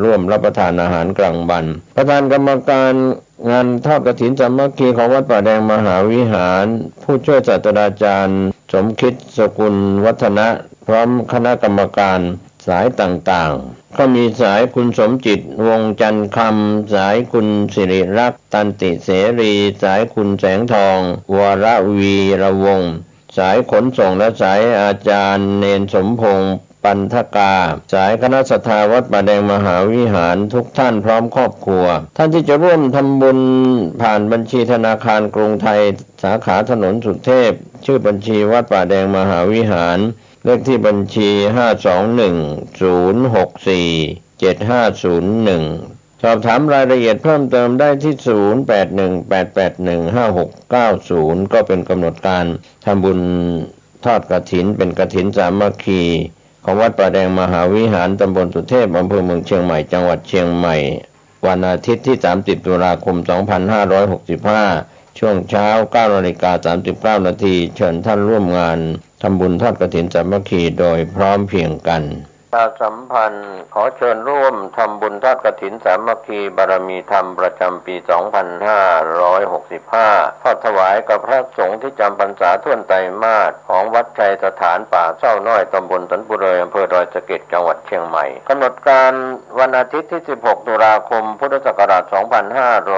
ร่วมรับประทานอาหารกลางวันประธานกรรมการงานทอดกฐินสามัคคีของวัดป่าแดงมหาวิหารผู้ช่วยศาสตราจารย์สมคิดสกุลวัฒนะพร้อมคณะกรรมการสายต่างๆก็มีสายคุณสมจิตวงจันทร์คำสายคุณสิริรักษ์ตันติเสรีสายคุณแสงทองวรวีระวงศ์สายขนส่งและสายอาจารย์เนนสมพงษ์ปันทกาสายคณะสัทธาวัดป่าแดงมหาวิหารทุกท่านพร้อมครอบครัวท่านที่จะร่วมทำบุญผ่านบัญชีธนาคารกรุงไทยสาขาถนนสุเทพชื่อบัญชีวัดป่าแดงมหาวิหารเลขที่บัญชี521-064-7501สอบถามรายละเอียดเพิ่มเติมได้ที่0818815690ก็เป็นกำหนดการทำบุญทอดกฐินเป็นกฐินสามัคคีของวัดป่าแดงมหาวิหารตำบลสุเทพอำเภอเมืองเชียงใหม่จังหวัดเชียงใหม่วันอาทิตย์ที่30ตุลาคม2565ช่วงเช้า 9:39 นาทีเชิญท่านร่วมงานทำบุญทอดกฐินสามัคคีโดยพร้อมเพรียงกันประชาสัมพันธ์ขอเชิญร่วมทำบุญทอดกฐินสามัคคีบารมีธรรมประจำปี 2565 ทอดถวายกับพระสงฆ์ที่จำพรรษาท่วนไตรมาสของวัดชัยสถานป่าเศร้าน้อยตำบลสันปุเรยอำเภอดอยสะเก็ดจังหวัดเชียงใหม่กำหนดการวันอาทิตย์ที่ 16 ตุลาคม พุทธศักราช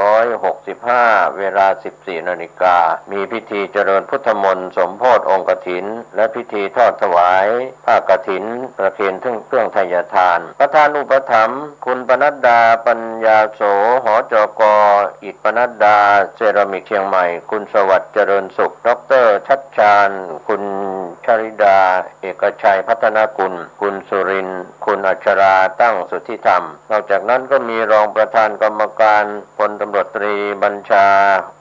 2565 เวลา 14 นาฬิกามีพิธีเจริญพุทธมนต์สมโภชองค์กฐินและพิธีทอดถวายผ้ากฐินประเคนเครื่องไทยทานประธานอุปถัมภ์คุณปนัดดาปัญญาโสหจก.อิฐปนัดดาเซรามิกเชียงใหม่คุณสวัสดิ์เจริญสุขดร.ชัดชาญคุณชริดาเอกชัยพัฒนกุลคุณสุรินทร์คุณอัชราตั้งสุทธิธรรมนอกจากนั้นก็มีรองประธานกรรมการพลตำรวจตรีบัญชา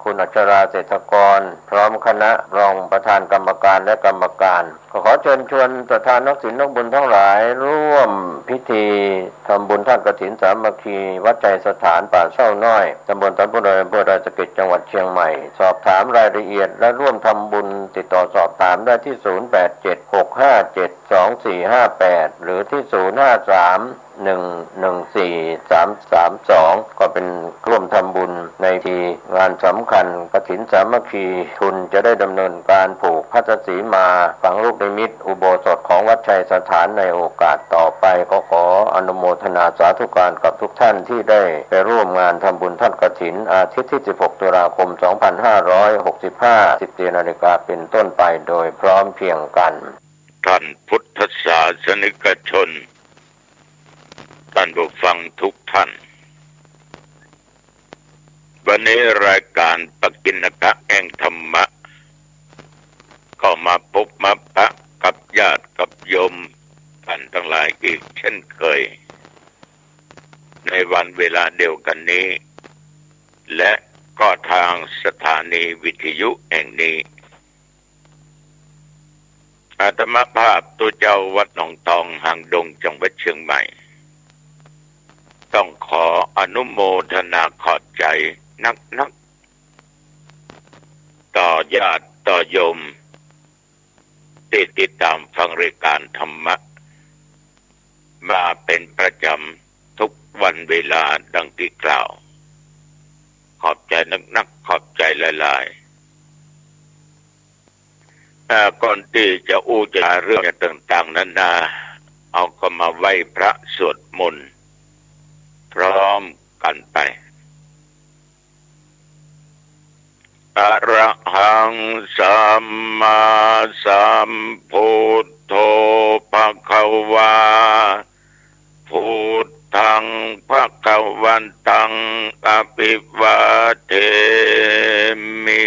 คุณอัชราเศรษฐกรพร้อมคณะรองประธานกรรมการและกรรมการขอเชิญชวนประธานนักศีลนักบุญทั้งหลายร่วมพิธีทำบุญทอดกฐินสามัคคีวัดใจสถานป่าเศร้าน้อยตำบลสันปุเรยอำเภอดอยสะเก็ดจังหวัดเชียงใหม่สอบถามรายละเอียดและร่วมทำบุญติดต่อสอบถามได้ที่0876572458หรือที่053114332ก็เป็นร่วมทำบุญในทีงานสำคัญกฐินสามัคคีทุนจะได้ดำเนินการผูกพัทสีมาฝังลูกนิมิตอุโบสถของวัดชัยสถานในโอกาสต่อไปก็ขออนุโมทนาสาธุการกับทุกท่านที่ได้ไปร่วมงานทำบุญทอดกฐินอาทิตย์ที่ 16 ตุลาคม 2565 14 นาฬิกาเป็นต้นไปโดยพร้อมเพรียงกันท่านพุทธศาสนิกชนท่านผู้ฟังทุกท่านวันนี้รายการปกิณกะแห่งธรรมะก็มาพบมาปะกับญาติกับโยมท่านทั้งหลายอีกเช่นเคยในวันเวลาเดียวกันนี้และก็ทางสถานีวิทยุแห่งนี้อาตมาภาพตัวเจ้าวัดหนองตองหางดงจังหวัดเชียงใหม่ต้องขออนุโมทนาขอบใจนักต่อญาติต่อโยมที่ติดตามฟังรายการธรรมะมาเป็นประจำทุกวันเวลาดังที่กล่าวขอบใจนักขอบใจหลายๆก่อนที่จะอู้จาเรื่องต่างๆนั้นนะเอาก็มาไหว้พระสวดมนต์พร้อมกันไปอะระหังสัมมาสัมพุทโธภควาพุทธังภวันตังอภิวาเทมิ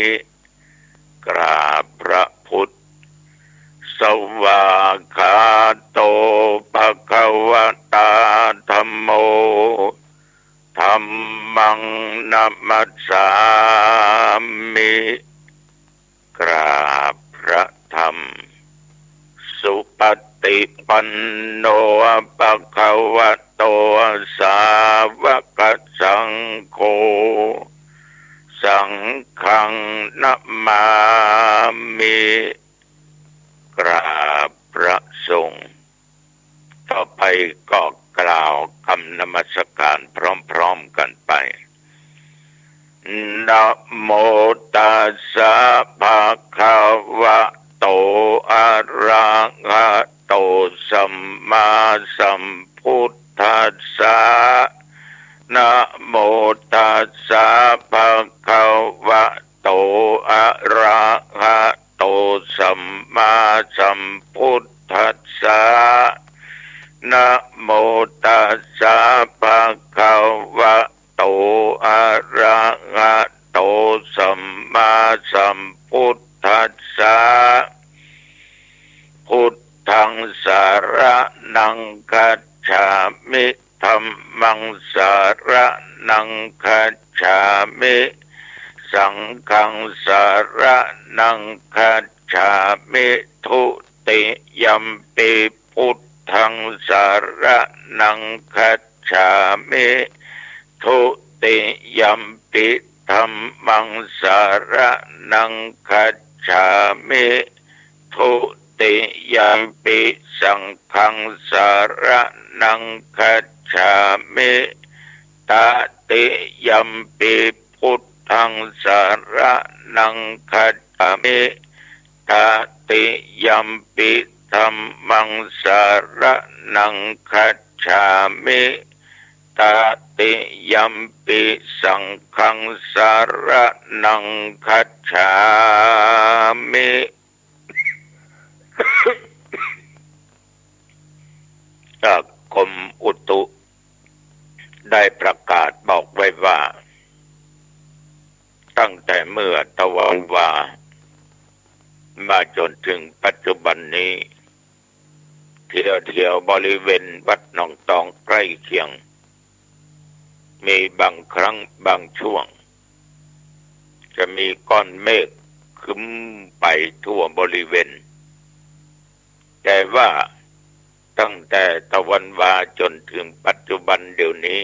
กราบพระพุทธสวากขาโตภควตาธัมโมธัมมังนัมมัสสามิกราบพระธรรมสุปฏิปันโนภควโตสาวกสังโฆสังฆังนัมมามิกราบพระสงฆ์ต่อไปก็กล่าว คำนมัสการพร้อมๆกันไปนะโมตัสสะภะคะวะโตอะระหะโตสัมมาสัมพุทธัสสะนะโมตัสสะภะคะวะโตอะระหะโตสัมมาสัมพุทธัสสะนะโมตัสสะภะคะวะโตอะระหะโตสัมมาสัมพุทธัสสะพุทธังสารนังคัจฉามิธัมมังสารนังคัจฉามิสังฆังสารนังคัจฉามิทุติยัมปิพุทธังสารนังคัจฉามิทุติยัมปิธัมมังสารนังคัจฉามิทุติยัมปิสังฆังสารนังคัจฉามิตติยัมปิพุทธังสารนังคัจฉามิตติยัมปิธัมมังสารนังคัจฉามิตติยัมปิสังฆังสารนังคัจฉามิกรมอุตุได้ประกาศบอกไว้ว่าตั้งแต่เมื่อตะวันวามาจนถึงปัจจุบันนี้เที่ยวบริเวณวัดหนองตองใกล้เคียงมีบางครั้งบางช่วงจะมีก้อนเมฆครึ้มไปทั่วบริเวณแต่ว่าตั้งแต่ตะวันวาจนถึงปัจจุบันเดี๋ยวนี้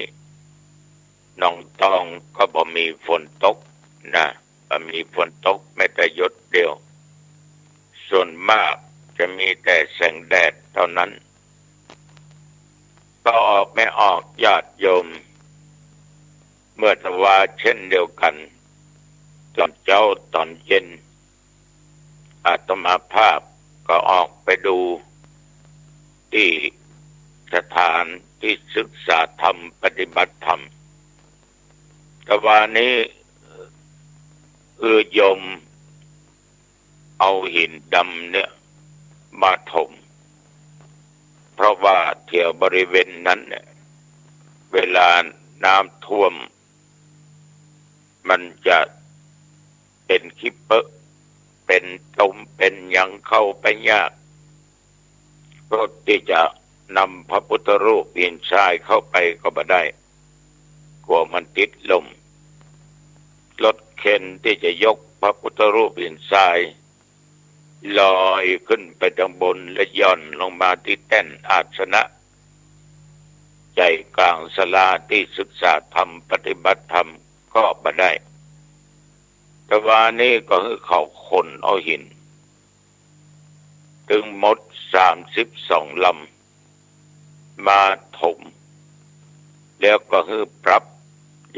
หนองตองก็บ่มีฝนตกนะบ่มีฝนตกแม้แต่หยดเดียวส่วนมากจะมีแต่แสงแดดเท่านั้นก็ออกไม่ออกญาติโยมเมื่อตะวาเช่นเดียวกันตอนเช้าตอนเย็นอาตมาภาพก็ออกไปดูที่สถานที่ศึกษาธรรมปฏิบัติธรรมแต่วันนี้โยมเอาหินดำเนี่ยมาถมเพราะว่าแถวบริเวณนั้นเนี่ยเวลาน้ำท่วมมันจะเป็นคิปเปอร์เป็นตมเป็นยังเข้าไปยากรถที่จะนำพระพุทธรูปหินทรายเข้าไปก็ไม่ได้กลัวมันติดลมรถเข็นที่จะยกพระพุทธรูปหินทรายลอยขึ้นไปทางบนและย่อนลงมาที่แท่นอาสนะใจกลางศาลาที่ศึกษาธรรมปฏิบัติธรรมก็ไม่ได้แต่ว่านี้ก็คือเขาคนเอาหินถึงหมด32 ลำมาถมแล้วก็คือปรับ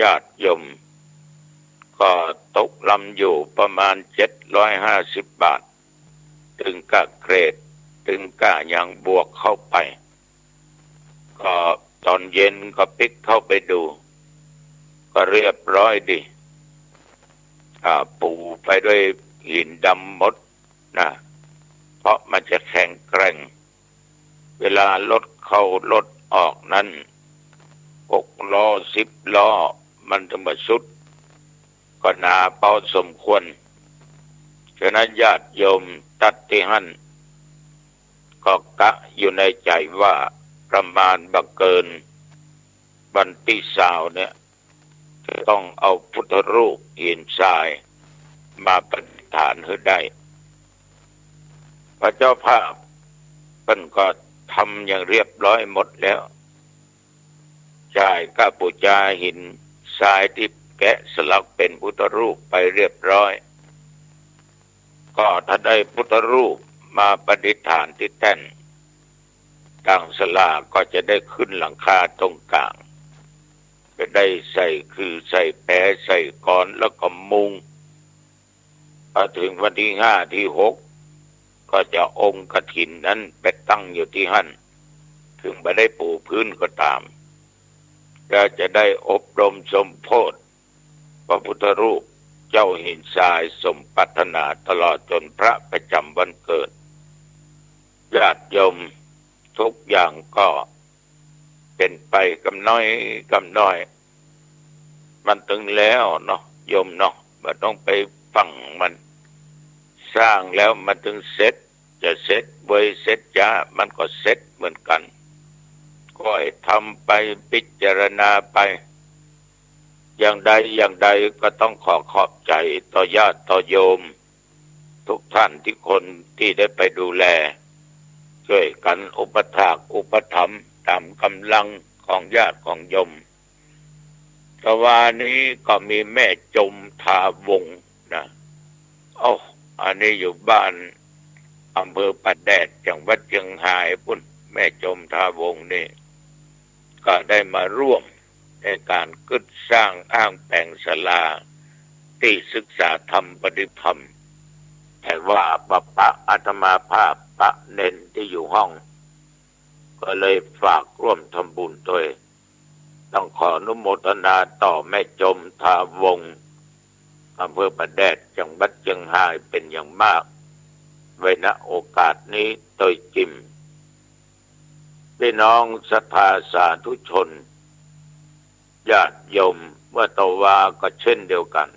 ญาติโยมก็ตกลำอยู่ประมาณ750 บาทถึงกะเกรดถึงกะยังบวกเข้าไปก็ตอนเย็นก็ปิกเข้าไปดูก็เรียบร้อยดีปูไปด้วยหินดำหมดนะเพราะมันจะแข็งแกร่งเวลารถเข้ารถออกนั้น6 ล้อ10 ล้อมันจะมาสุดก็หนาพอสมควรฉะนั้นญาติโยมตัดที่หั่นก็กะอยู่ในใจว่าประมาณบังเกินวันที่20เนี่ยจะต้องเอาพุทธรูปหินทรายมาประดิษฐานให้ได้พระเจ้าภาพเพิ่นก็ทำอย่างเรียบร้อยหมดแล้วจ่ายค่าบูชาหินทรายที่แกะสลักเป็นพุทธรูปไปเรียบร้อยก็ถ้าได้พุทธรูปมาประดิษฐานที่แท่น ต่างศาลาก็จะได้ขึ้นหลังคาตรงกลางก็ได้ใส่คือใส่แพรใส่กรแล้วก็มุงพอถึงวันที่5ที่6ก็จะองค์กฐินนั้นไปตั้งอยู่ที่หั่นถึงไม่ได้ปูพื้นก็ตามก็จะได้อบรมสมโภชพระพุทธรูปเจ้าหินทรายสมปรารถนาตลอดจนพระประจำวันเกิดญาติโยมทุกอย่างก็เป็นไปกำน้อยมันถึงแล้วเนาะโยมเนาะไม่ต้องไปฟังมันสร้างแล้วมันถึงเสร็จจะเสร็จเว้ยเสร็จจ้ามันก็เสร็จเหมือนกันก็ให้ทำไปพิจารณาไปอย่างใดก็ต้องขอบใจต่อญาติต่อโยมทุกท่านที่คนที่ได้ไปดูแลช่วยกันอุปถากอุปถัมภ์ตามกำลังของญาติของโยมตะวันนี้ก็มีแม่จมทาวงศ์นะอันนี้อยู่บ้านอำเภอปะแดดจังหวัดเชียงรายพุ่นแม่จมทาวงศ์นี่ก็ได้มาร่วมในการก่อสร้างอ้างแต่งศาลาที่ศึกษาธรรมปฏิธรรมแต่ว่าพระอาตมาภาพพระเนนที่อยู่ห้องก็เลยฝากร่วมทำบุญด้วยต้องขออนุโมทนาต่อแม่จมทาวงศ์อำเภอปะแดดจังหวัดเชียงรายเป็นอย่างมากไว้ณโอกาสนี้โดยจริงพี่น้องศรัทธาสาธุชนญาติโยมเมื่อตะวาก็เช่นเดียวกัน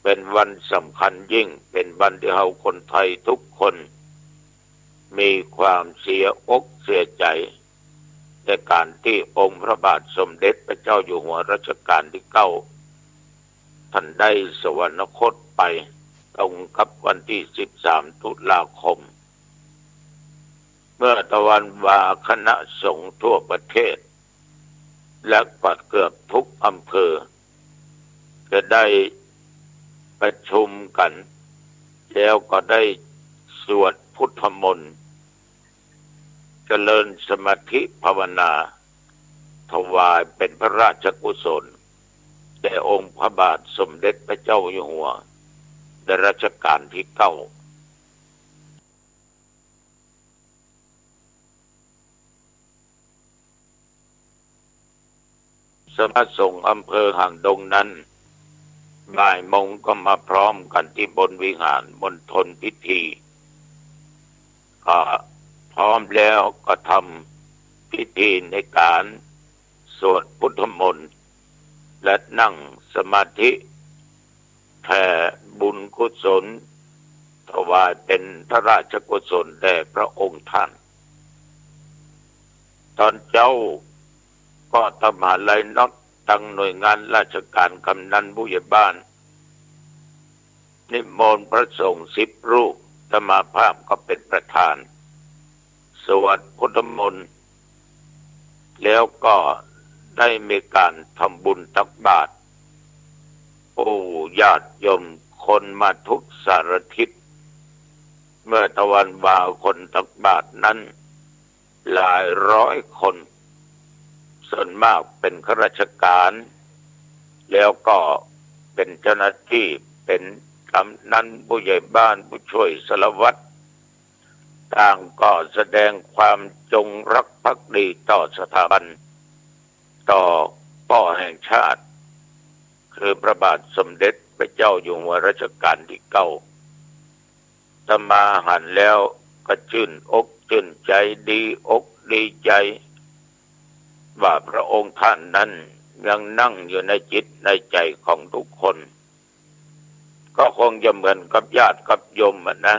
เป็นวันสำคัญยิ่งเป็นวันที่เราคนไทยทุกคนมีความเสียอกเสียใจในการที่องค์พระบาทสมเด็จพระเจ้าอยู่หัวรัชกาลที่9ท่านได้สวรรคตไปตรงกับวันที่13ตุลาคมเมื่อตะวันวาคณะสงฆ์ทั่วประเทศและปัดเกือบทุกอำเภอจะได้ประชุมกันแล้วก็ได้สวดพุทธมนต์เจริญสมาธิภาวนาถวายเป็นพระราชกุศลแด่องค์พระบาทสมเด็จพระเจ้าอยู่หัวในรัชกาลที่9สำนักสงฆ์อำเภอหางดงนั้นบ่ายโมงก็มาพร้อมกันที่บนวิหารมณฑลพิธีพร้อมแล้วก็ทำพิธีในการสวดพุทธมนต์และนั่งสมาธิแผ่บุญกุศลถวายเป็นพระราชกุศลแด่พระองค์ท่านตอนเจ้าก็ทำหาลัยน็อตตั้งหน่วยงานราชการกำนันผู้ใหญ่บ้านนิมนต์พระสงฆ์10 รูปอาตมาภาพก็เป็นประธานสวดพุทธมนต์แล้วก็ได้มีการทำบุญตักบาตรญาติโยมคนมาทุกสารทิศเมื่อตะวันบ่าวคนตักบาตรนั้นหลายร้อยคนส่วนมากเป็นข้าราชการแล้วก็เป็นเจ้าหน้าที่เป็นกำนันผู้ใหญ่บ้านผู้ช่วยสารวัตรต่างก็แสดงความจงรักภักดีต่อสถาบันต่อพ่อแห่งชาติคือพระบาทสมเด็จพระเจ้าอยู่หัวรัชกาลที่9ถ้ามาหันแล้วก็ชื่นอกชื่นใจดีอกดีใจว่าพระองค์ท่านนั้นยังนั่งอยู่ในจิตในใจของทุกคนก็คงจะเหมือนกับญาติกับโยมนะ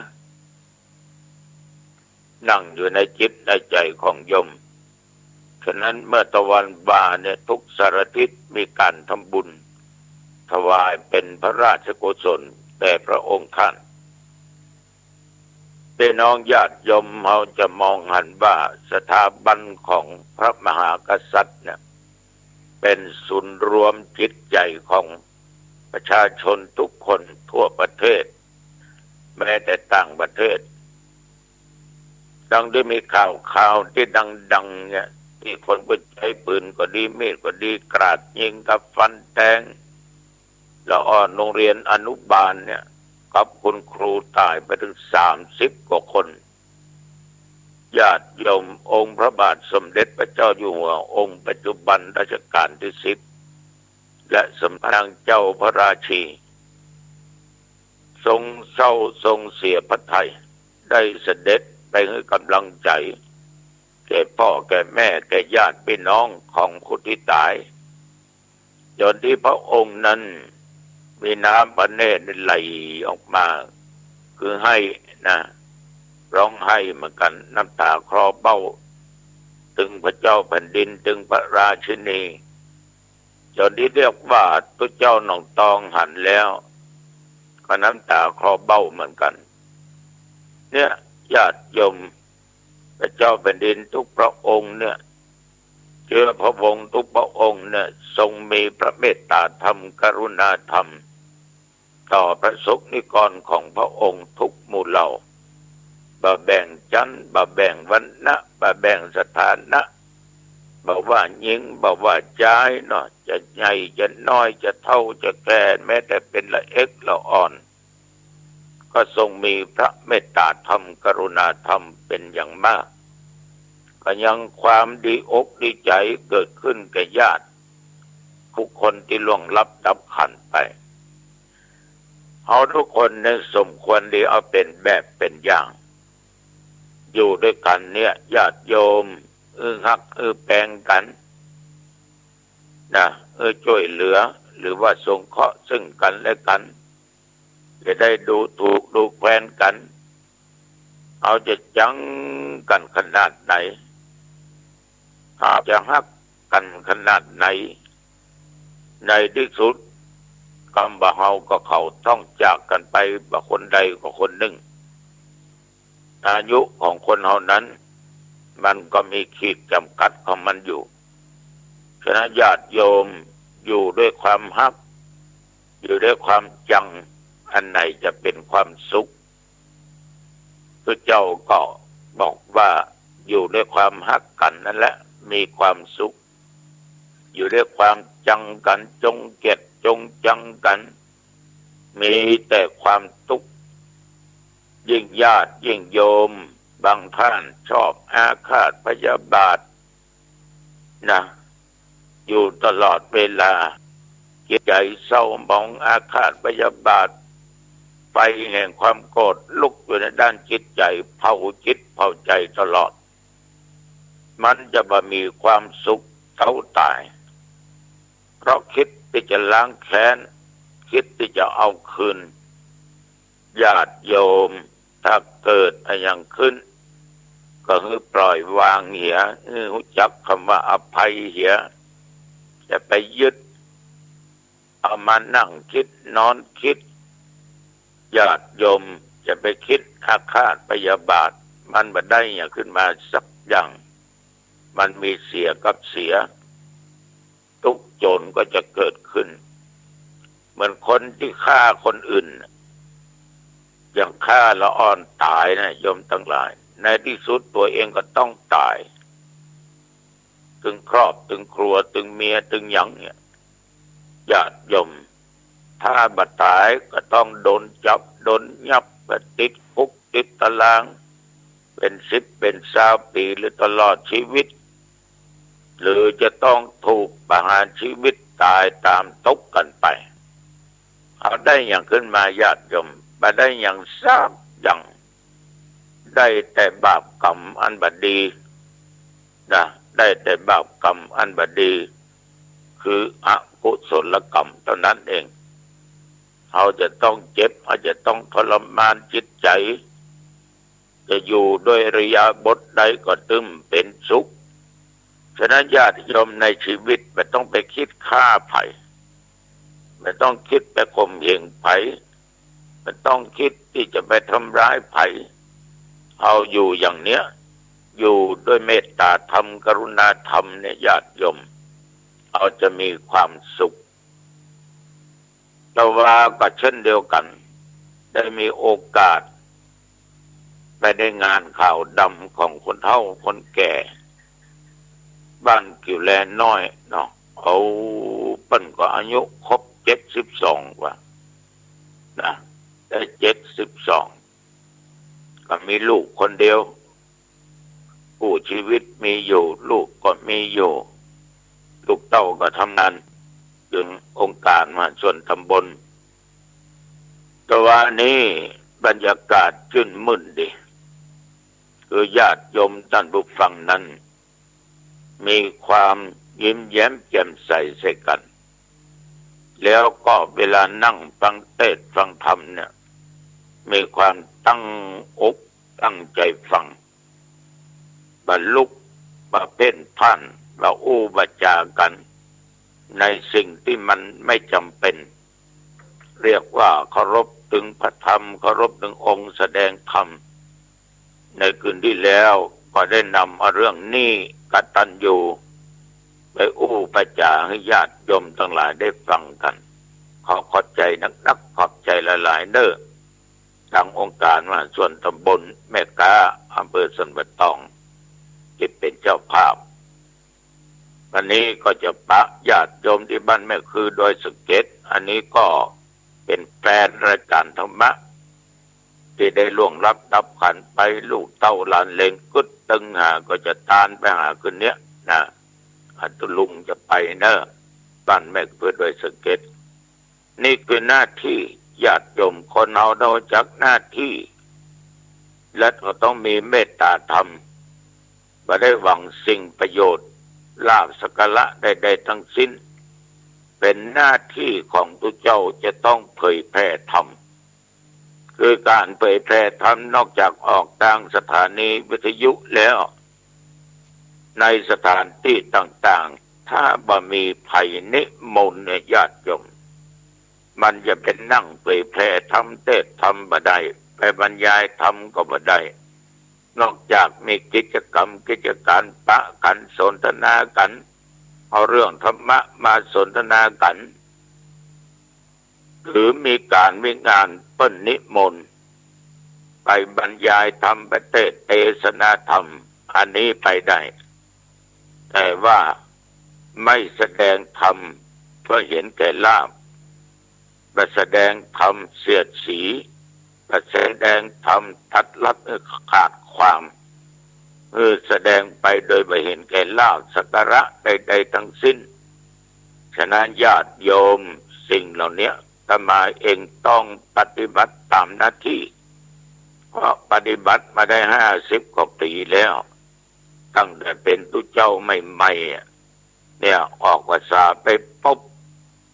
นั่งอยู่ในจิตในใจของโยมฉะนั้นเมื่อตะวันบ่าเนี่ยทุกสารทิศมีการทำบุญถวายเป็นพระราชกุศลแด่พระองค์ท่านพี่น้องญาติโยมเราจะมองหันว่าสถาบันของพระมหากษัตริย์เนี่ยเป็นศูนย์รวมจิตใจของประชาชนทุกคนทั่วประเทศแม้แต่ต่างประเทศ ดังที่มีข่าวที่ดังเนี่ยที่คนก็ใช้ปืนก็ดีมีดก็ดีกราดยิงกับฟันแทงแล้วโรงเรียนอนุบาลเนี่ยกับคุณครูตายไปถึง30 กว่าคนญาติโยมองค์พระบาทสมเด็จพระเจ้าอยู่หัวองค์ปัจจุบันรัชกาลที่10และสมเด็จเจ้าพระราชีทรงเศร้าทรงเสียพระทัยได้เสด็จไปให้กำลังใจแก่พ่อแก่แม่แก่ญาติพี่น้องของผู้ที่ตายจนที่พระองค์นั้นมีน้ำพระเนตรไหลออกมาคือให้นะร้องไห้เหมือนกันน้ำตาคลอเบ้าถึงพระเจ้าแผ่นดินถึงพระราชินีจนที่เรียกว่าพระเจ้าหนองตองหันแล้วก็น้ำตาคลอเบ้าเหมือนกันเนี่ยญาติโยมพระเจ้าแผ่นดินทุกพระองค์เนี่ยเชื้อพระวงศ์ทุกพระองค์เนี่ยทรงมีพระเมตตาธรรมกรุณาธรรมต่อพระสงฆ์นิกรของพระองค์ทุกหมู่เหล่าบ่แบ่งชั้นบ่แบ่งวรรณะบ่แบ่งสถานะบ่ว่าหญิงบ่ว่าชายเนาะจะใหญ่จะน้อยจะเฒ่าจะแก่แม้แต่เป็นละเอ็กละอ่อนก็ทรงมีพระเมตตาธรรมกรุณาธรรมเป็นอย่างมากก็ยังความดีอกดีใจเกิดขึ้นแก่ญาติผู้คนที่ล่วงลับดับขันไปเอาทุกคนเนี่ยสมควรดีเอาเป็นแบบเป็นอย่างอยู่ด้วยกันเนี่ยญาติโยมฮักแปลงกันนะช่วยเหลือหรือว่าสงเคราะห์ซึ่งกันและกันจะได้ดูถูกดูแคลนกันเอาจะจังกันขนาดไหนอาจจะฮักกันขนาดไหนในที่สุดกรรมบ่เฮาก็เขาต้องจากกันไปบ่คนใดก็คนหนึ่งอายุของคนเฮานั้นมันก็มีขีดจำกัดของมันอยู่ฉะนั้นญาติโยมอยู่ด้วยความฮักอยู่ด้วยความจังอันไหนจะเป็นความสุขพระเจ้าก็บอกว่าอยู่ด้วยความฮักกันนั่นแหละมีความสุขอยู่ด้วยความจังกันจงเกลียดจงจังกันมีแต่ความทุกข์ยิ่งญาติยิ่งโยมบางท่านชอบอาฆาตพยาบาทนะอยู่ตลอดเวลาจิตใจเศร้าหมองอาฆาตพยาบาทไฟแห่งความโกรธลุกอยู่ในด้านจิตใจเผาจิตเผาใจตลอดมันจะบ่มีความสุขเท่าตายเพราะคิดที่จะล้างแค้นคิดที่จะเอาคืนญาติโยมถ้าเกิดอะไรอย่างขึ้นก็คือปล่อยวางเหียรู้จักคำว่าอภัยเหียจะไปยึดเอามานั่งคิดนอนคิดญาติโยมจะไปคิดอาฆาตพยาบาทมันบ่ได้อย่างขึ้นมาสักอย่างมันมีเสียกับเสียทุกโจรก็จะเกิดขึ้นเหมือนคนที่ฆ่าคนอื่นอย่างฆ่าละอ่อนตายนะโยมทั้งหลายในที่สุดตัวเองก็ต้องตายถึงครอบถึงครัวถึงเมียถึงหยังเนี่ยญาติโยมถ้าบัดตายก็ต้องโดนจับโดนยับติดคุกติดตารางเป็น10เป็น20 ปีหรือตลอดชีวิตหรือจะต้องถูกประหารชีวิตตายตามทุกข์กันไปเอาได้อย่างขึ้นมาญาติโยมมาได้อย่างทราบอย่างได้แต่บาปกรรมอันบดีนะได้แต่บาปกรรมอันบดีคืออกุศลกรรมเท่านั้นเองเขาจะต้องเจ็บอาจจะต้องทรมานจิตใจจะอยู่ด้วยอริยบทใดก็ตึมเป็นสุขฉะนั้นญาติโยมในชีวิตไม่ต้องไปคิดฆ่าไผ่ไม่ต้องคิดไปข่มเหงไผ่ไม่ต้องคิดที่จะไปทำร้ายไผ่เอาอยู่อย่างเนี้ยอยู่ด้วยเมตตาธรรมกรุณาธรรมเนี่ยญาติโยมเอาจะมีความสุขแต่ว่าก็เช่นเดียวกันได้มีโอกาส ไปได้งานข่าวดำของคนเฒ่าคนแก่บ้านกิ่วแลน้อยเนาะเอาเปิ้นก็อายุครบ72กว่านะได้72ก็มีลูกคนเดียวผู้ชีวิตมีอยู่ลูกก็มีอยู่ลูกเต้าก็ทำงานอยู่องค์การมหาชนตำบลแต่ว่านี้บรรยากาศชื่นมื่นดีคือญาติโยมท่านผู้ฟังนั้นมีความยิ้มแย้มแจ่มใสใส่กันแล้วก็เวลานั่งฟังเทศน์ฟังธรรมเนี่ยมีความตั้งอกตั้งใจฟังบรรลุประเพ่นท่านเราอู้บาจากันในสิ่งที่มันไม่จำเป็นเรียกว่าเคารพถึงพระธรรมเคารพถึงองค์แสดงธรรมในคืนที่แล้วก็ได้นำเอาเรื่องนี้กตัญญูไปอู้บาจาให้ญาติโยมทั้งหลายได้ฟังกันขอขอบใจนักขอบใจหลายๆเด้อทางองค์การมหาชนตำบลแม่กาอำเภอสันปะตองที่เป็นเจ้าภาพวันนี้ก็จะปะญาติโยมที่บ้านแม่คือโดยสังเกตอันนี้ก็เป็นแฟนรายการธรรมะที่ได้ล่วงลับดับขันไปลูกเต้าหลานเลงกุดตึงหาก็จะตานไปหาคืนเนี้ยนะอัตลุงจะไปเนอะบ้านแม่คือโดยสังเกตนี่คือหน้าที่ญาติโยมคนเอาเราจากหน้าที่และก็ต้องมีเมตตาธรรมไม่ได้หวังสิ่งประโยชน์ลาภสักการะใดๆทั้งสิ้นเป็นหน้าที่ของตัวเจ้าจะต้องเผยแพร่ธรรมคือการเผยแพร่ธรรมนอกจากออกทางสถานีวิทยุแล้วในสถานที่ต่างๆถ้าบ่มีภัยนิมนต์ญาติโยมมันจะเป็นนั่งเผยแพร่ธรรมเทศน์ธรรมบ่ได้ไปบรรยายธรรมก็บ่ได้นอกจากมีกิจกรรมกิจการปะกันสนทนากันเอาเรื่องธรรมะมาสนทนากันหรือมีการมีงานเปิ้นนิมนต์ไปบรรยายธรรมไปเทศนาธรรมอันนี้ไปได้แต่ว่าไม่แสดงธรรมเพื่อเห็นแก่ลาภไม่แสดงธรรมเสียดสีไม่แสดงธรรมทัดลัดขาดความแสดงไปโดยไม่เห็นแก่ลาภสักการะใดๆทั้งสิ้นฉะนั้นญาติโยมสิ่งเหล่านี้อาตมาเองต้องปฏิบัติตามหน้าที่เพราะปฏิบัติมาได้50 กว่าปีแล้วตั้งแต่เป็นตุเจ้าใหม่ๆเนี่ยออกพรรษาไปปุ๊บ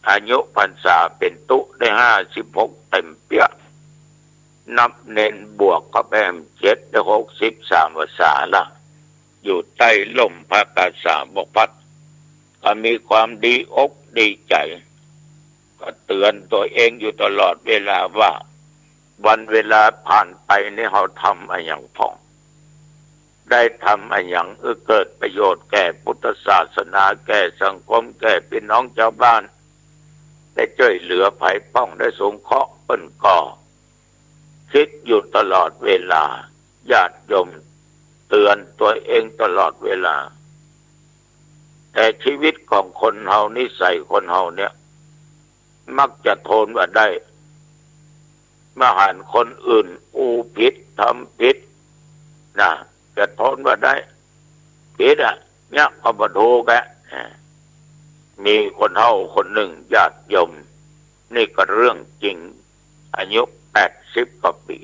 อายุพรรษาเป็นตุได้56เต็มเปี้ยนับเน้นบวกก็แปม7ได้63พรรษาละอยู่ใต้ลมพระกาสาบกพัดก็มีความดีอกดีใจก็เตือนตัวเองอยู่ตลอดเวลาว่าวันเวลาผ่านไปนี่เราทำอะไรอย่างพ่องได้ทำอะไรอย่างเกิดประโยชน์แก่พุทธศาสนาแก่สังคมแก่พี่น้องชาวบ้านได้ช่วยเหลือภัยป้องได้สงเคราะห์เปิ้นก่อคิดอยู่ตลอดเวลาญาติโยมเตือนตัวเองตลอดเวลาแต่ชีวิตของคนเฮานิสัยคนเฮาเนี่ยมักจะทนว่าได้มาหันคนอื่นอูผิดทำผิดนะจะทนว่าได้ผิดเนี่ยก็บ่ถูกมีคนเฮาคนหนึ่งญาติโยมนี่ก็เรื่องจริงอายุ80 กว่าปี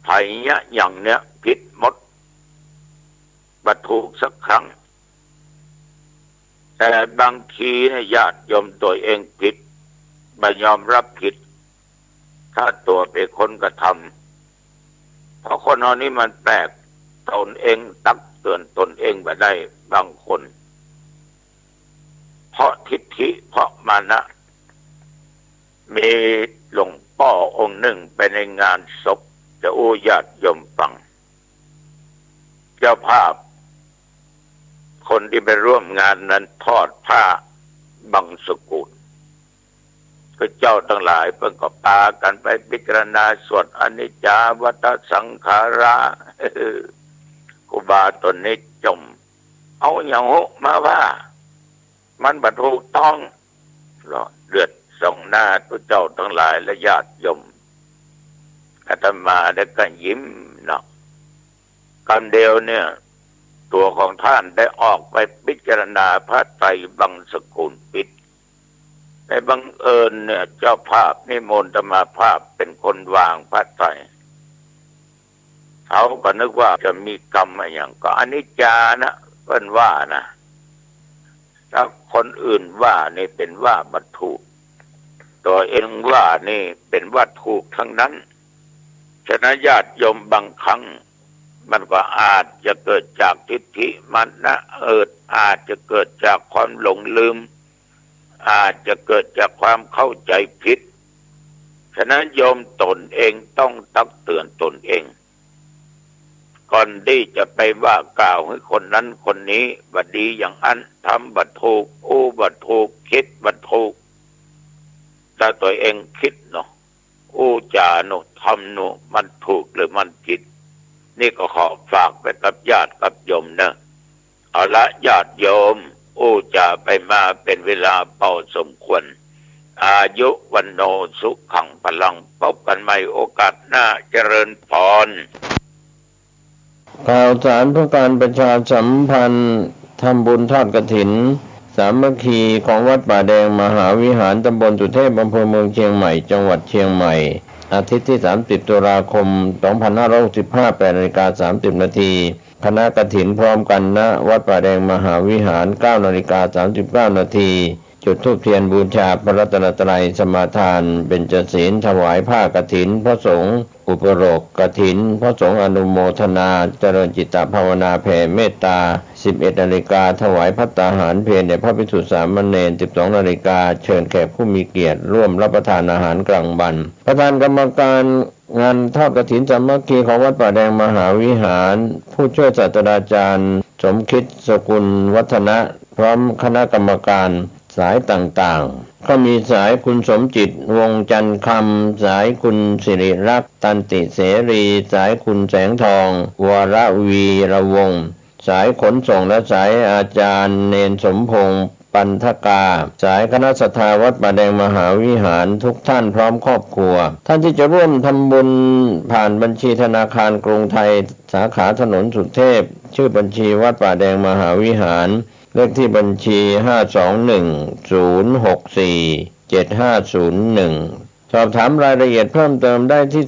ไผเนี่ยอย่างเนี้ยผิดหมดบ่ถูกสักครั้งแต่บางทีเนี่ยญาติโยมตัวเองผิดไม่ยอมรับผิดถ้าตัวเป็นคนกระทำเพราะคนเรานี่มันแปลกตนเองตักเตือนตนเองไปได้บางคนเพราะทิฏฐิเพราะมานะมีหลวงพ่อองค์หนึ่งไปในงานศพจะอู้ญาติโยมฟังเจ้าภาพคนที่ไปร่วมงานนั้นทอดผ้าบังสกุล พระเจ้าทั้งหลายเพิ่งก็พากันไปพิจารณาสวดอนิจจาวัฏสังขาราครูบาตนนี้จมเอาอย่างโหมาว่ามันบัดถูกต้องหรอเลือดส่องหน้าพระเจ้าทั้งหลายและญาติโยมอาตมาได้ก็ยิ้มเนาะกันเดียวเนี่ยตัวของท่านได้ออกไปพิจารณาพระไตรบังสกุลปิฎในบังเอิญเนี่ยเจ้าภาพนิมนต์มาภาพเป็นคนวางพระไตรเขาก็นึกว่าจะมีกรรมอะไรอย่างก็อนิจจานะเพิ่นว่านะถ้าคนอื่นว่านี่เป็นว่าวัตถุตัวเองว่านี่เป็นวัตถุทั้งนั้นฉะนั้นญาติโยมบางครั้งมันก็อาจจะเกิดจากทิฏฐิมันนะอาจจะเกิดจากความหลงลืมอาจจะเกิดจากความเข้าใจผิดฉะนั้นโยมตนเองต้องตักเตือนตนเองก่อนที่จะไปว่ากล่าวให้คนนั้นคนนี้บัดดีอย่างนั้นทำบัดถูกบัดถูกคิดบัดถูกถ้าตัวเองคิดเนาะจาเนาะทำเนาะมันถูกหรือมันผิดนี่ก็ขอฝากไปกับญาติกับโยมนะเอาละญาติโยมจาไปมาเป็นเวลาเป่าสมควรอายุวันโนสุขังพลังพบกันใหม่โอกาสหน้าเจริญพรข่าวสารเพื่อการประชาสัมพันธ์ทำบุญทอดกฐินสามัคคีของวัดป่าแดงมหาวิหารตำบลสุเทพอำเภอเมืองเชียงใหม่จังหวัดเชียงใหม่อาทิตย์ที่30ตุลาคม2565 8:30 น.คณะกฐินพร้อมกันณวัดป่าแดงมหาวิหาร 9:39 น.จุดธูปเทียนบูชาพระรัตนตรัยสมาทานเบญจศีลถวายผ้ากฐินพระสงฆ์อุปโลกกฐินพระสงฆ์อนุโมทนาเจริญจิตตภาวนาแผ่เมตตา 11 นาฬิกาถวายภัตตาหารเพลแด่พระภิกษุสามเณร 12 นาฬิกาเชิญแขกผู้มีเกียรติร่วมรับประทานอาหารกลางวันประธานกรรมการงานทอดกฐินสามัคคีของวัดป่าแดงมหาวิหารผู้ช่วยศาสตราจารย์สมคิดสกุลวัฒนะพร้อมคณะกรรมการสายต่างๆก็มีสายคุณสมจิตวงจันทร์คำสายคุณสิริรักษ์ตันติเสรีสายคุณแสงทองวรวีระวงศ์สายขนส่งและสายอาจารย์เนนสมพงษ์ปันทกาสายคณะสัทธาวัดป่าแดงมหาวิหารทุกท่านพร้อมครอบครัวท่านที่จะร่วมทำบุญผ่านบัญชีธนาคารกรุงไทยสาขาถนนสุเทพชื่อบัญชีวัดป่าแดงมหาวิหารเลขที่บัญชี 521-064-7501 สอบถามรายละเอียดเพิ่มเติมได้ที่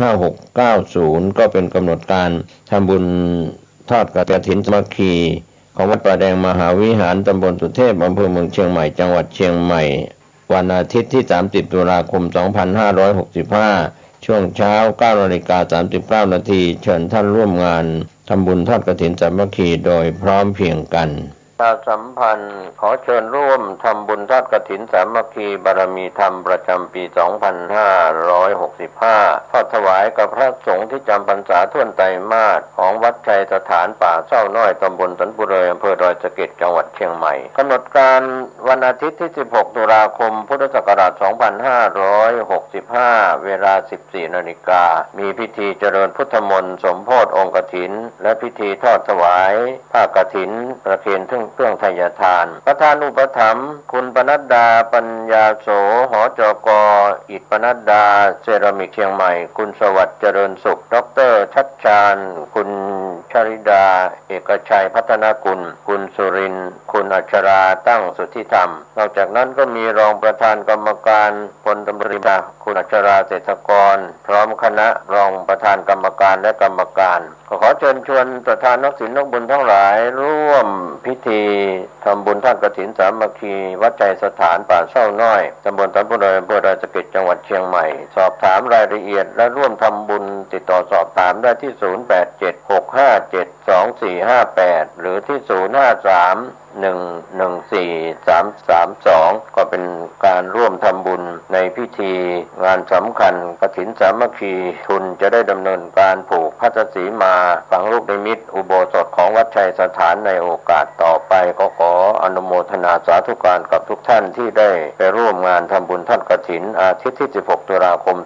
0818815690 ก็เป็นกำหนดการทำบุญทอดกฐินสามัคคีของวัดป่าแดงมหาวิหารตำบลสุเทพอำเภอเมืองเชียงใหม่จังหวัดเชียงใหม่วันอาทิตย์ที่30ตุลาคม2565ช่วงเช้า 9:39 น.เชิญท่านร่วมงานทำบุญทอดกฐินสามัคคีโดยพร้อมเพรียงกันประชาสัมพันธ์ขอเชิญร่วมทำบุญทอดกฐินสามัคคีบารมีธรรมประจำปี 2565 ทอดถวายกับพระสงฆ์ที่จำพรรษาท่วนไตรมาสของวัดชัยสถานป่าเศร้าน้อยตำบลสันปุเรยอำเภอดอยสะเก็ดจังหวัดเชียงใหม่กำหนดการวันอาทิตย์ที่ 16 ตุลาคม พุทธศักราช 2565 เวลา 14 นาฬิกามีพิธีเจริญพุทธมนต์สมโภชองค์กฐินและพิธีทอดถวายผ้ากฐินประเคนเครื่องไทยทานประธานอุปถัมภ์คุณปนัดดาปัญญาโสหจก.อิฐปนัดดาเซรามิกเชียงใหม่คุณสวัสดิ์เจริญสุขดร.ชัดชาญคุณชริดาเอกชัยพัฒนากุลคุณสุรินทร์คุณอัชราตั้งสุทธิธรรมนอกจากนั้นก็มีรองประธานกรรมการพลตำรวจตรีคุณอัชราเศรษฐกรพร้อมคณะรองประธานกรรมการและกรรมการขอเชิญชวนประธานนักศีลนักบุญทั้งหลายร่วมพิธีทำบุญทอดกฐินสามัคคีวัดใจสถานป่าเศร้าน้อยตำบลสันปุเรยอำเภอดอยสะเก็ดจังหวัดเชียงใหม่สอบถามรายละเอียดและร่วมทำบุญติดต่อสอบถามได้ที่ 087657 2458หรือที่0531143332ก็เป็นการร่วมทำบุญในพิธีงานสำคัญกฐินสามัคคีทุนจะได้ดำเนินการผูกพัทสีมาฝังลูกนิมิตอุโบสถของวัดชัยสถานในโอกาสต่อไปก็ขออนุโมทนาสาธุการกับทุกท่านที่ได้ไปร่วมงานทำบุญทอดกฐินอาทิตย์ที่16ตุลาคม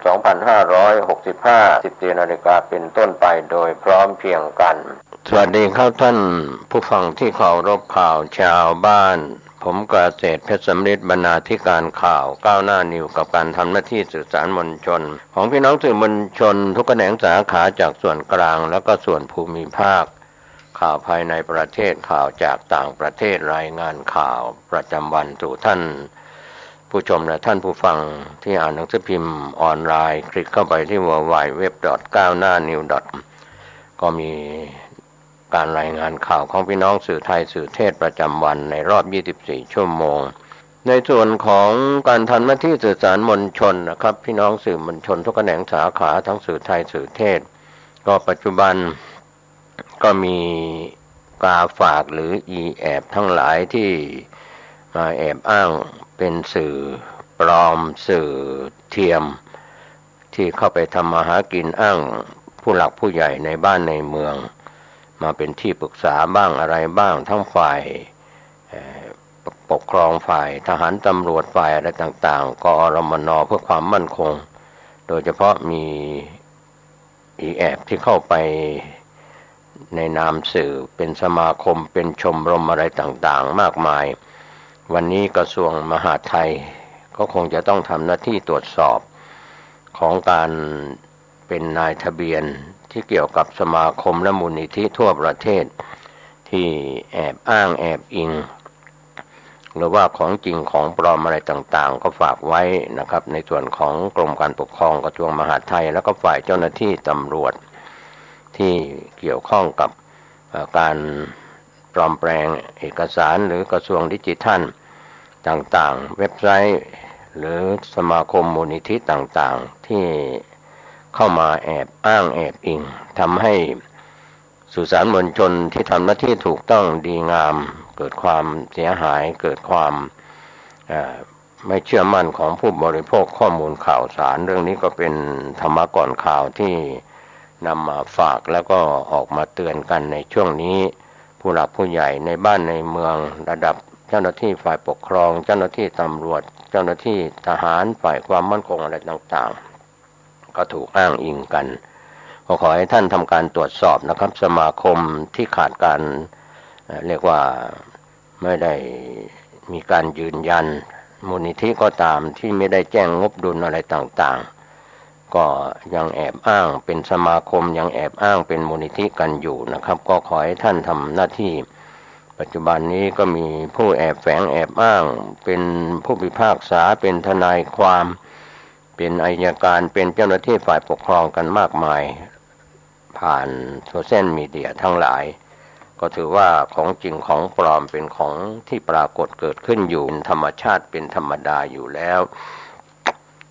2565 14 นาฬิกาเป็นต้นไปโดยพร้อมเพรียงกันสวัสดีครับท่านผู้ฟังที่เคารพข่าวชาวบ้านผมเกษตรเพชรสำริดบรรณาธิการข่าวก้าวหน้านิวกับการทำหน้าที่สื่อสารมวลชนของพี่น้องสื่อมวลชนทุกแขนงสาขาจากส่วนกลางแล้วก็ส่วนภูมิภาคข่าวภายในประเทศข่าวจากต่างประเทศรายงานข่าวประจำวันสู่ท่านผู้ชมและท่านผู้ฟังที่อ่านหนังสือพิมพ์ออนไลน์คลิกเข้าไปที่ www.gawnawnews ก็มีการรายงานข่าวของพี่น้องสื่อไทยสื่อเทศประจำวันในรอบ24ชั่วโมงในส่วนของการทำหน้าที่สื่อสารมวลชนนะครับพี่น้องสื่อมวลชนทุกแขนงสาขาทั้งสื่อไทยสื่อเทศก็ปัจจุบันก็มีกาฝากหรืออีแอบทั้งหลายที่มาแอบอ้างเป็นสื่อปลอมสื่อเทียมที่เข้าไปทำมาหากินอ้างผู้หลักผู้ใหญ่ในบ้านในเมืองมาเป็นที่ปรึกษาบ้างอะไรบ้างทั้งฝ่ายปกครองฝ่ายทหารตำรวจฝ่ายอะไรต่างๆกอรมนเพื่อความมั่นคงโดยเฉพาะมีอีแอบที่เข้าไปในนามสื่อเป็นสมาคมเป็นชมรมอะไรต่างๆมากมายวันนี้กระทรวงมหาดไทยก็คงจะต้องทำหน้าที่ตรวจสอบของการเป็นนายทะเบียนที่เกี่ยวกับสมาคมและมูลนิธิทั่วประเทศที่แอบอ้างแอบอิงหรือว่าของจริงของปลอมอะไรต่างๆก็ฝากไว้นะครับในส่วนของกรมการปกครองกระทรวงมหาดไทยแล้วก็ฝ่ายเจ้าหน้าที่ตำรวจที่เกี่ยวข้องกับการปลอมแปลงเอกสารหรือกระทรวงดิจิทัลต่างๆเว็บไซต์หรือสมาคมมูลนิธิต่างๆที่เข้ามาแอบอ้างแอบอิงทำให้สื่อสารมวลชนที่ทำหน้าที่ถูกต้องดีงามเกิดความเสียหายเกิดความไม่เชื่อมั่นของผู้บริโภคข้อมูลข่าวสารเรื่องนี้ก็เป็นธรรมะก่อนข่าวที่นำมาฝากแล้วก็ออกมาเตือนกันในช่วงนี้ผู้หลักผู้ใหญ่ในบ้านในเมืองระดับเจ้าหน้าที่ฝ่ายปกครองเจ้าหน้าที่ตำรวจเจ้าหน้าที่ทหารฝ่ายความมั่นคงอะไรต่างๆก็ถูกอ้างอิงกันขอให้ท่านทำการตรวจสอบนะครับสมาคมที่ขาดการเรียกว่าไม่ได้มีการยืนยันมูลนิธิก็ตามที่ไม่ได้แจ้งงบดุลอะไรต่างๆก็ยังแอบอ้างเป็นสมาคมยังแอบอ้างเป็นมูลนิธิกันอยู่นะครับก็ขอให้ท่านทำหน้าที่ปัจจุบันนี้ก็มีผู้แอบแฝงแอบอ้างเป็นผู้พิพากษาเป็นทนายความเป็นอัยการเป็นเจ้าหน้าที่ฝ่ายปกครองกันมากมายผ่านโซเชียลมีเดียทั้งหลายก็ถือว่าของจริงของปลอมเป็นของที่ปรากฏเกิดขึ้นอยู่ธรรมชาติเป็นธรรมดาอยู่แล้ว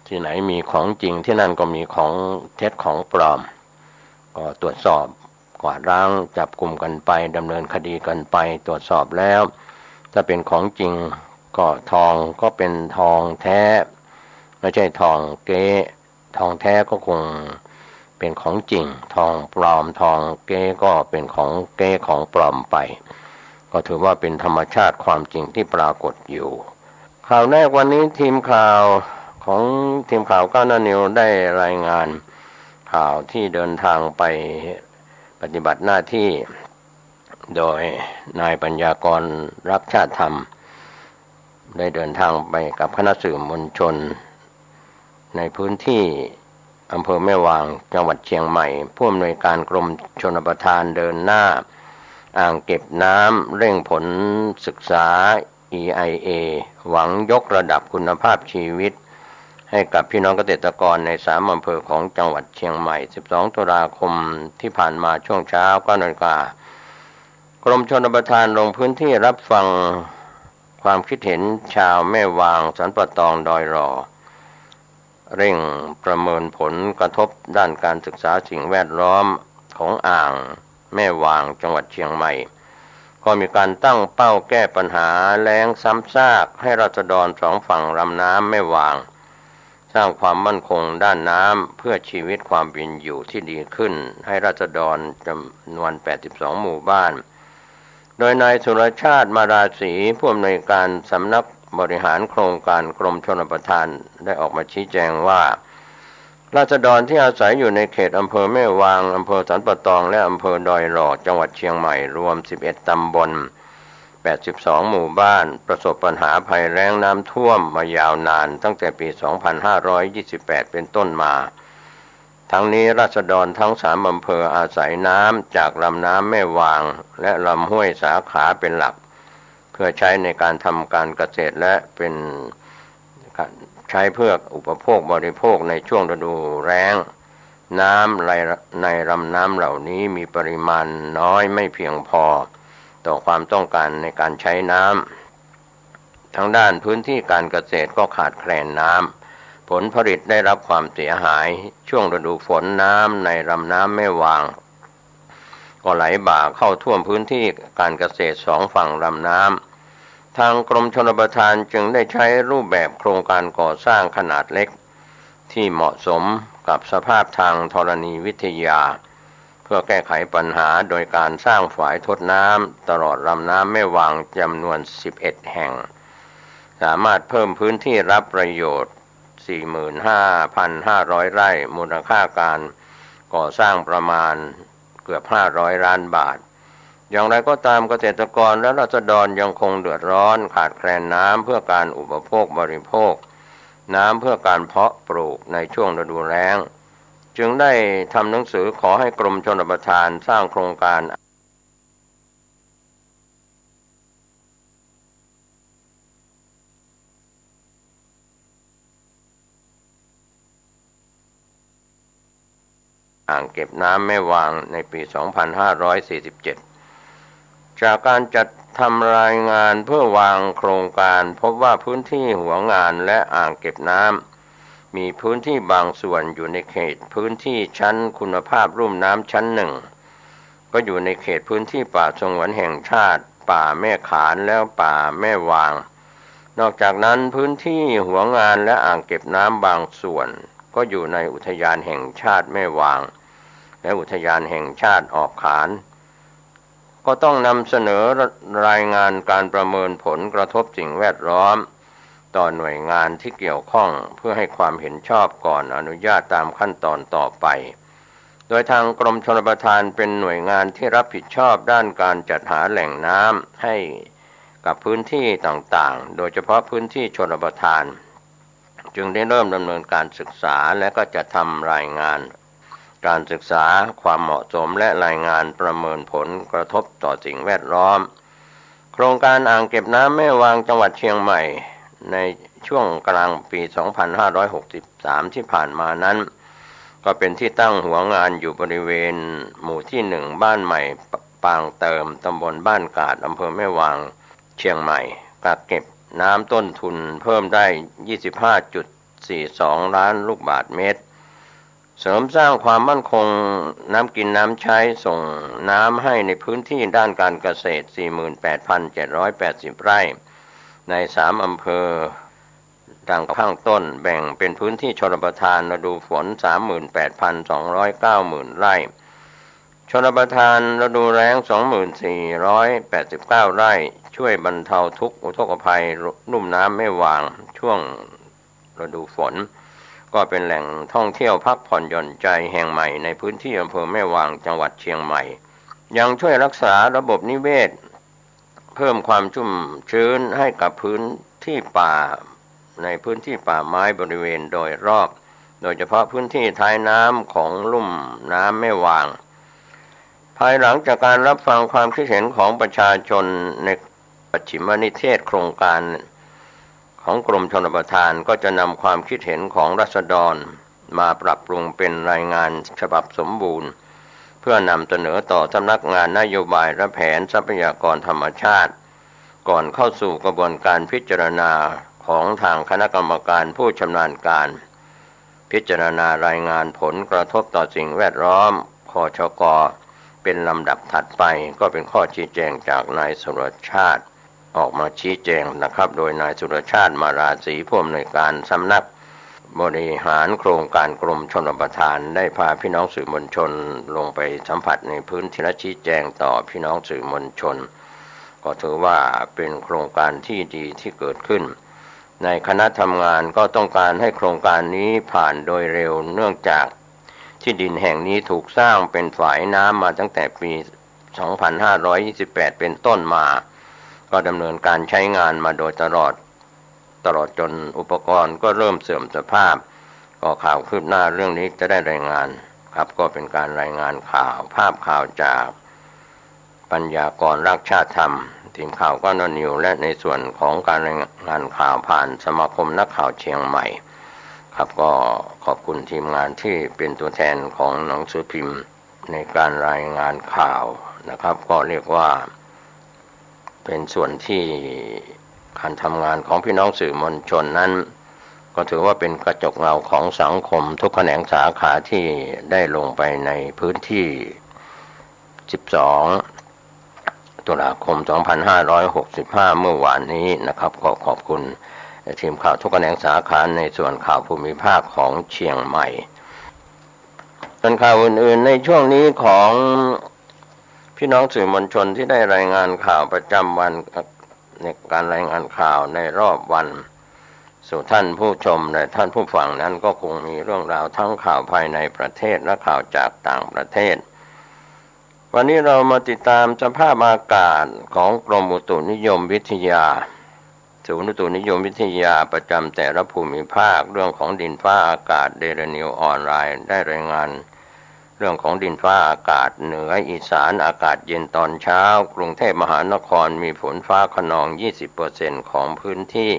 ที่ไหนมีของจริงที่นั่นก็มีของเท็จของปลอมก็ตรวจสอบกวาดล้างจับกลุ่มกันไปดำเนินคดีกันไปตรวจสอบแล้วถ้าเป็นของจริงก็ทองก็เป็นทองแท้ไม่ใช่ทองเก๊ทองแท้ก็คงเป็นของจริงทองปลอมทองเก๊ก็เป็นของเก๊ของปลอมไปก็ถือว่าเป็นธรรมชาติความจริงที่ปรากฏอยู่ข่าวแรกวันนี้ทีมข่าวของทีมข่าวก้าวหน้านิวได้รายงานข่าวที่เดินทางไปปฏิบัติหน้าที่โดยนายปัญญากรรักชาติธรรมได้เดินทางไปกับคณะสื่อมวลชนในพื้นที่อำเภอแม่วางจังหวัดเชียงใหม่ผู้อำนวยการกรมชลประทานเดินหน้าอ่างเก็บน้ำเร่งผลศึกษา EIA หวังยกระดับคุณภาพชีวิตให้กับพี่น้องเกษตรกรใน3อำเภอของจังหวัดเชียงใหม่12ตุลาคมที่ผ่านมาช่วงเช้า9 นาฬิกากรมชลประทานลงพื้นที่รับฟังความคิดเห็นชาวแม่วางสันป่าตองดอยรอเร่งประเมินผลกระทบด้านการศึกษาสิ่งแวดล้อมของอ่าง แม่วางจังหวัดเชียงใหม่ก็มีการตั้งเป้าแก้ปัญหาแล้งซ้ำซากให้ราษฎรสองฝั่งลำน้ำแม่วางสร้างความมั่นคงด้านน้ำเพื่อชีวิตความเป็นอยู่ที่ดีขึ้นให้ราษฎรจำนวน82หมู่บ้านโดยนายสุรชาติมาราศีผู้อำนวยการสำนักบริหารโครงการกรมชลประทานได้ออกมาชี้แจงว่าราษฎรที่อาศัยอยู่ในเขตอำเภอแม่วางอำเภอสันปะตองและอำเภอดอยหล่อจังหวัดเชียงใหม่รวม11ตำบล82หมู่บ้านประสบปัญหาภัยแล้งน้ำท่วมมายาวนานตั้งแต่ปี2528เป็นต้นมาทั้งนี้ราษฎรทั้ง3อำเภออาศัยน้ำจากลำน้ำแม่วางและลำห้วยสาขาเป็นหลักเพื่อใช้ในการทำการเกษตรและเป็นใช้เพื่ออุปโภคบริโภคในช่วงฤดูแล้งน้ำในลำน้ำเหล่านี้มีปริมาณน้อยไม่เพียงพอต่อความต้องการในการใช้น้ำทางด้านพื้นที่การเกษตรก็ขาดแคลนน้ำผลผลิตได้รับความเสียหายช่วงฤดูฝนน้ำในลำน้ำแม่วางก็ไหลบ่าเข้าท่วมพื้นที่การเกษตร2ฝั่งลำน้ำทางกรมชลประทานจึงได้ใช้รูปแบบโครงการก่อสร้างขนาดเล็กที่เหมาะสมกับสภาพทางธรณีวิทยาเพื่อแก้ไขปัญหาโดยการสร้างฝายทดน้ำตลอดลำน้ำแม่วางจำนวน11แห่งสามารถเพิ่มพื้นที่รับประโยชน์ 45,500 ไร่มูลค่าการก่อสร้างประมาณเกือบ500ล้านบาทอย่างไรก็ตามเกษตรกรและราษฎรยังคงเดือดร้อนขาดแคลนน้ำเพื่อการอุปโภคบริโภคน้ำเพื่อการเพาะปลูกในช่วงฤดูแล้งจึงได้ทำหนังสือขอให้กรมชลประทานสร้างโครงการอ่างเก็บน้ำแม่วางในปี 2547 จากการจัดทำรายงานเพื่อวางโครงการพบว่าพื้นที่หัวงานและอ่างเก็บน้ำมีพื้นที่บางส่วนอยู่ในเขตพื้นที่ชั้นคุณภาพลุ่มน้ำชั้นหนึ่งก็อยู่ในเขตพื้นที่ป่าสงวนแห่งชาติป่าแม่ขานและป่าแม่วางนอกจากนั้นพื้นที่หัวงานและอ่างเก็บน้ำบางส่วนก็อยู่ในอุทยานแห่งชาติแม่วางและอุทยานแห่งชาติออกขานก็ต้องนำเสนอรายงานการประเมินผลกระทบสิ่งแวดล้อมต่อหน่วยงานที่เกี่ยวข้องเพื่อให้ความเห็นชอบก่อนอนุญาตตามขั้นตอนต่อไปโดยทางกรมชลประทานเป็นหน่วยงานที่รับผิดชอบด้านการจัดหาแหล่งน้ำให้กับพื้นที่ต่างๆโดยเฉพาะพื้นที่ชลประทานจึงได้เริ่มดำเนินการศึกษาและก็จะทำรายงานการศึกษาความเหมาะสมและรายงานประเมินผลกระทบต่อสิ่งแวดล้อมโครงการอ่างเก็บน้ำแม่วางจังหวัดเชียงใหม่ในช่วงกลางปี 2563 ที่ผ่านมานั้นก็เป็นที่ตั้งหัวงานอยู่บริเวณหมู่ที่1บ้านใหม่ปางเติมตำบลบ้านกาดอำเภอแม่วางเชียงใหม่กักเก็บน้ำต้นทุนเพิ่มได้ 25.42 ล้านลูกบาศก์เมตรเสริมสร้างความมั่นคงน้ำกินน้ำใช้ส่งน้ำให้ในพื้นที่ด้านการเกษตร 48,780 ไร่ใน3อำเภอดังข้างต้นแบ่งเป็นพื้นที่ชลประทานฤดูฝน 38,290 ไร่ชลประทานฤดูแล้ง 2,489 ไร่ช่วยบรรเทาทุกข์อุทกภัยลุ่มน้ำแม่วางช่วงฤดูฝนก็เป็นแหล่งท่องเที่ยวพักผ่อนหย่อนใจแห่งใหม่ในพื้นที่อำเภอแม่วางจังหวัดเชียงใหม่ยังช่วยรักษาระบบนิเวศเพิ่มความชุ่มชื้นให้กับพื้นที่ป่าในพื้นที่ป่าไม้บริเวณโดยรอบโดยเฉพาะพื้นที่ท้ายน้ำของลุ่มน้ำแม่วางภายหลังจากการรับฟังความคิดเห็นของประชาชนในปัจฉิมนิเทศโครงการของกรมชลประทานก็จะนำความคิดเห็นของราษฎรมาปรับปรุงเป็นรายงานฉบับสมบูรณ์เพื่อนำเสนอต่อสำนักงานนโยบายและแผนทรัพยากรธรรมชาติก่อนเข้าสู่กระบวนการพิจารณาของทางคณะกรรมการผู้ชำนาญการพิจารณารายงานผลกระทบต่อสิ่งแวดล้อมคชก. เ เป็นลำดับถัดไปก็เป็นข้อชี้แจงจากนายสุรชาติออกมาชี้แจงนะครับโดยนายสุรชาติมาราศีผู้อำนวยการสำนักบริหารโครงการกรมชลประทานได้พาพี่น้องสื่อมวลชนลงไปสัมผัสในพื้นที่และชี้แจงต่อพี่น้องสื่อมวลชนก็ถือว่าเป็นโครงการที่ดีที่เกิดขึ้นในคณะทำงานก็ต้องการให้โครงการนี้ผ่านโดยเร็วเนื่องจากที่ดินแห่งนี้ถูกสร้างเป็นฝายน้ำมาตั้งแต่ปี 2528 เป็นต้นมาก็ดำเนินการใช้งานมาโดยตลอดจนอุปกรณ์ก็เริ่มเสื่อมสภาพก็ข่าวคืบหน้าเรื่องนี้จะได้รายงานครับก็เป็นการรายงานข่าวภาพข่าวจากปัญญากรรักชาติธรรมทีมข่าวก็นนิวและในส่วนของการรายงานข่าวผ่านสมาคมนักข่าวเชียงใหม่ครับก็ขอบคุณทีมงานที่เป็นตัวแทนของหนังสือพิมพ์ในการรายงานข่าวนะครับก็เรียกว่าเป็นส่วนที่การทำงานของพี่น้องสื่อมวลชนนั้นก็ถือว่าเป็นกระจกเงาของสังคมทุกแขนงสาขาที่ได้ลงไปในพื้นที่ 12 ตุลาคม 2565 เมื่อวานนี้นะครับขอขอบคุณทีมข่าวทุกแขนงสาขาในส่วนข่าวภูมิภาคของเชียงใหม่ส่วนข่าวอื่นๆในช่วงนี้ของพี่น้องสื่อมวลชนที่ได้รายงานข่าวประจำวันในการรายงานข่าวในรอบวันสู่ท่านผู้ชมและท่านผู้ฟังนั้นก็คงมีเรื่องราวทั้งข่าวภายในประเทศและข่าวจากต่างประเทศวันนี้เรามาติดตามสภาพอากาศของกรมอุตุนิยมวิทยาศูนย์อุตุนิยมวิทยาประจำแต่ละภูมิภาคเรื่องของดินฟ้าอากาศเดลี่นิวออนไลน์ได้รายงานเรื่องของดินฟ้าอากาศเหนืออีสานอากาศเย็นตอนเช้ากรุงเทพมหานครมีฝนฟ้าคะนอง 20% ของพื้นที่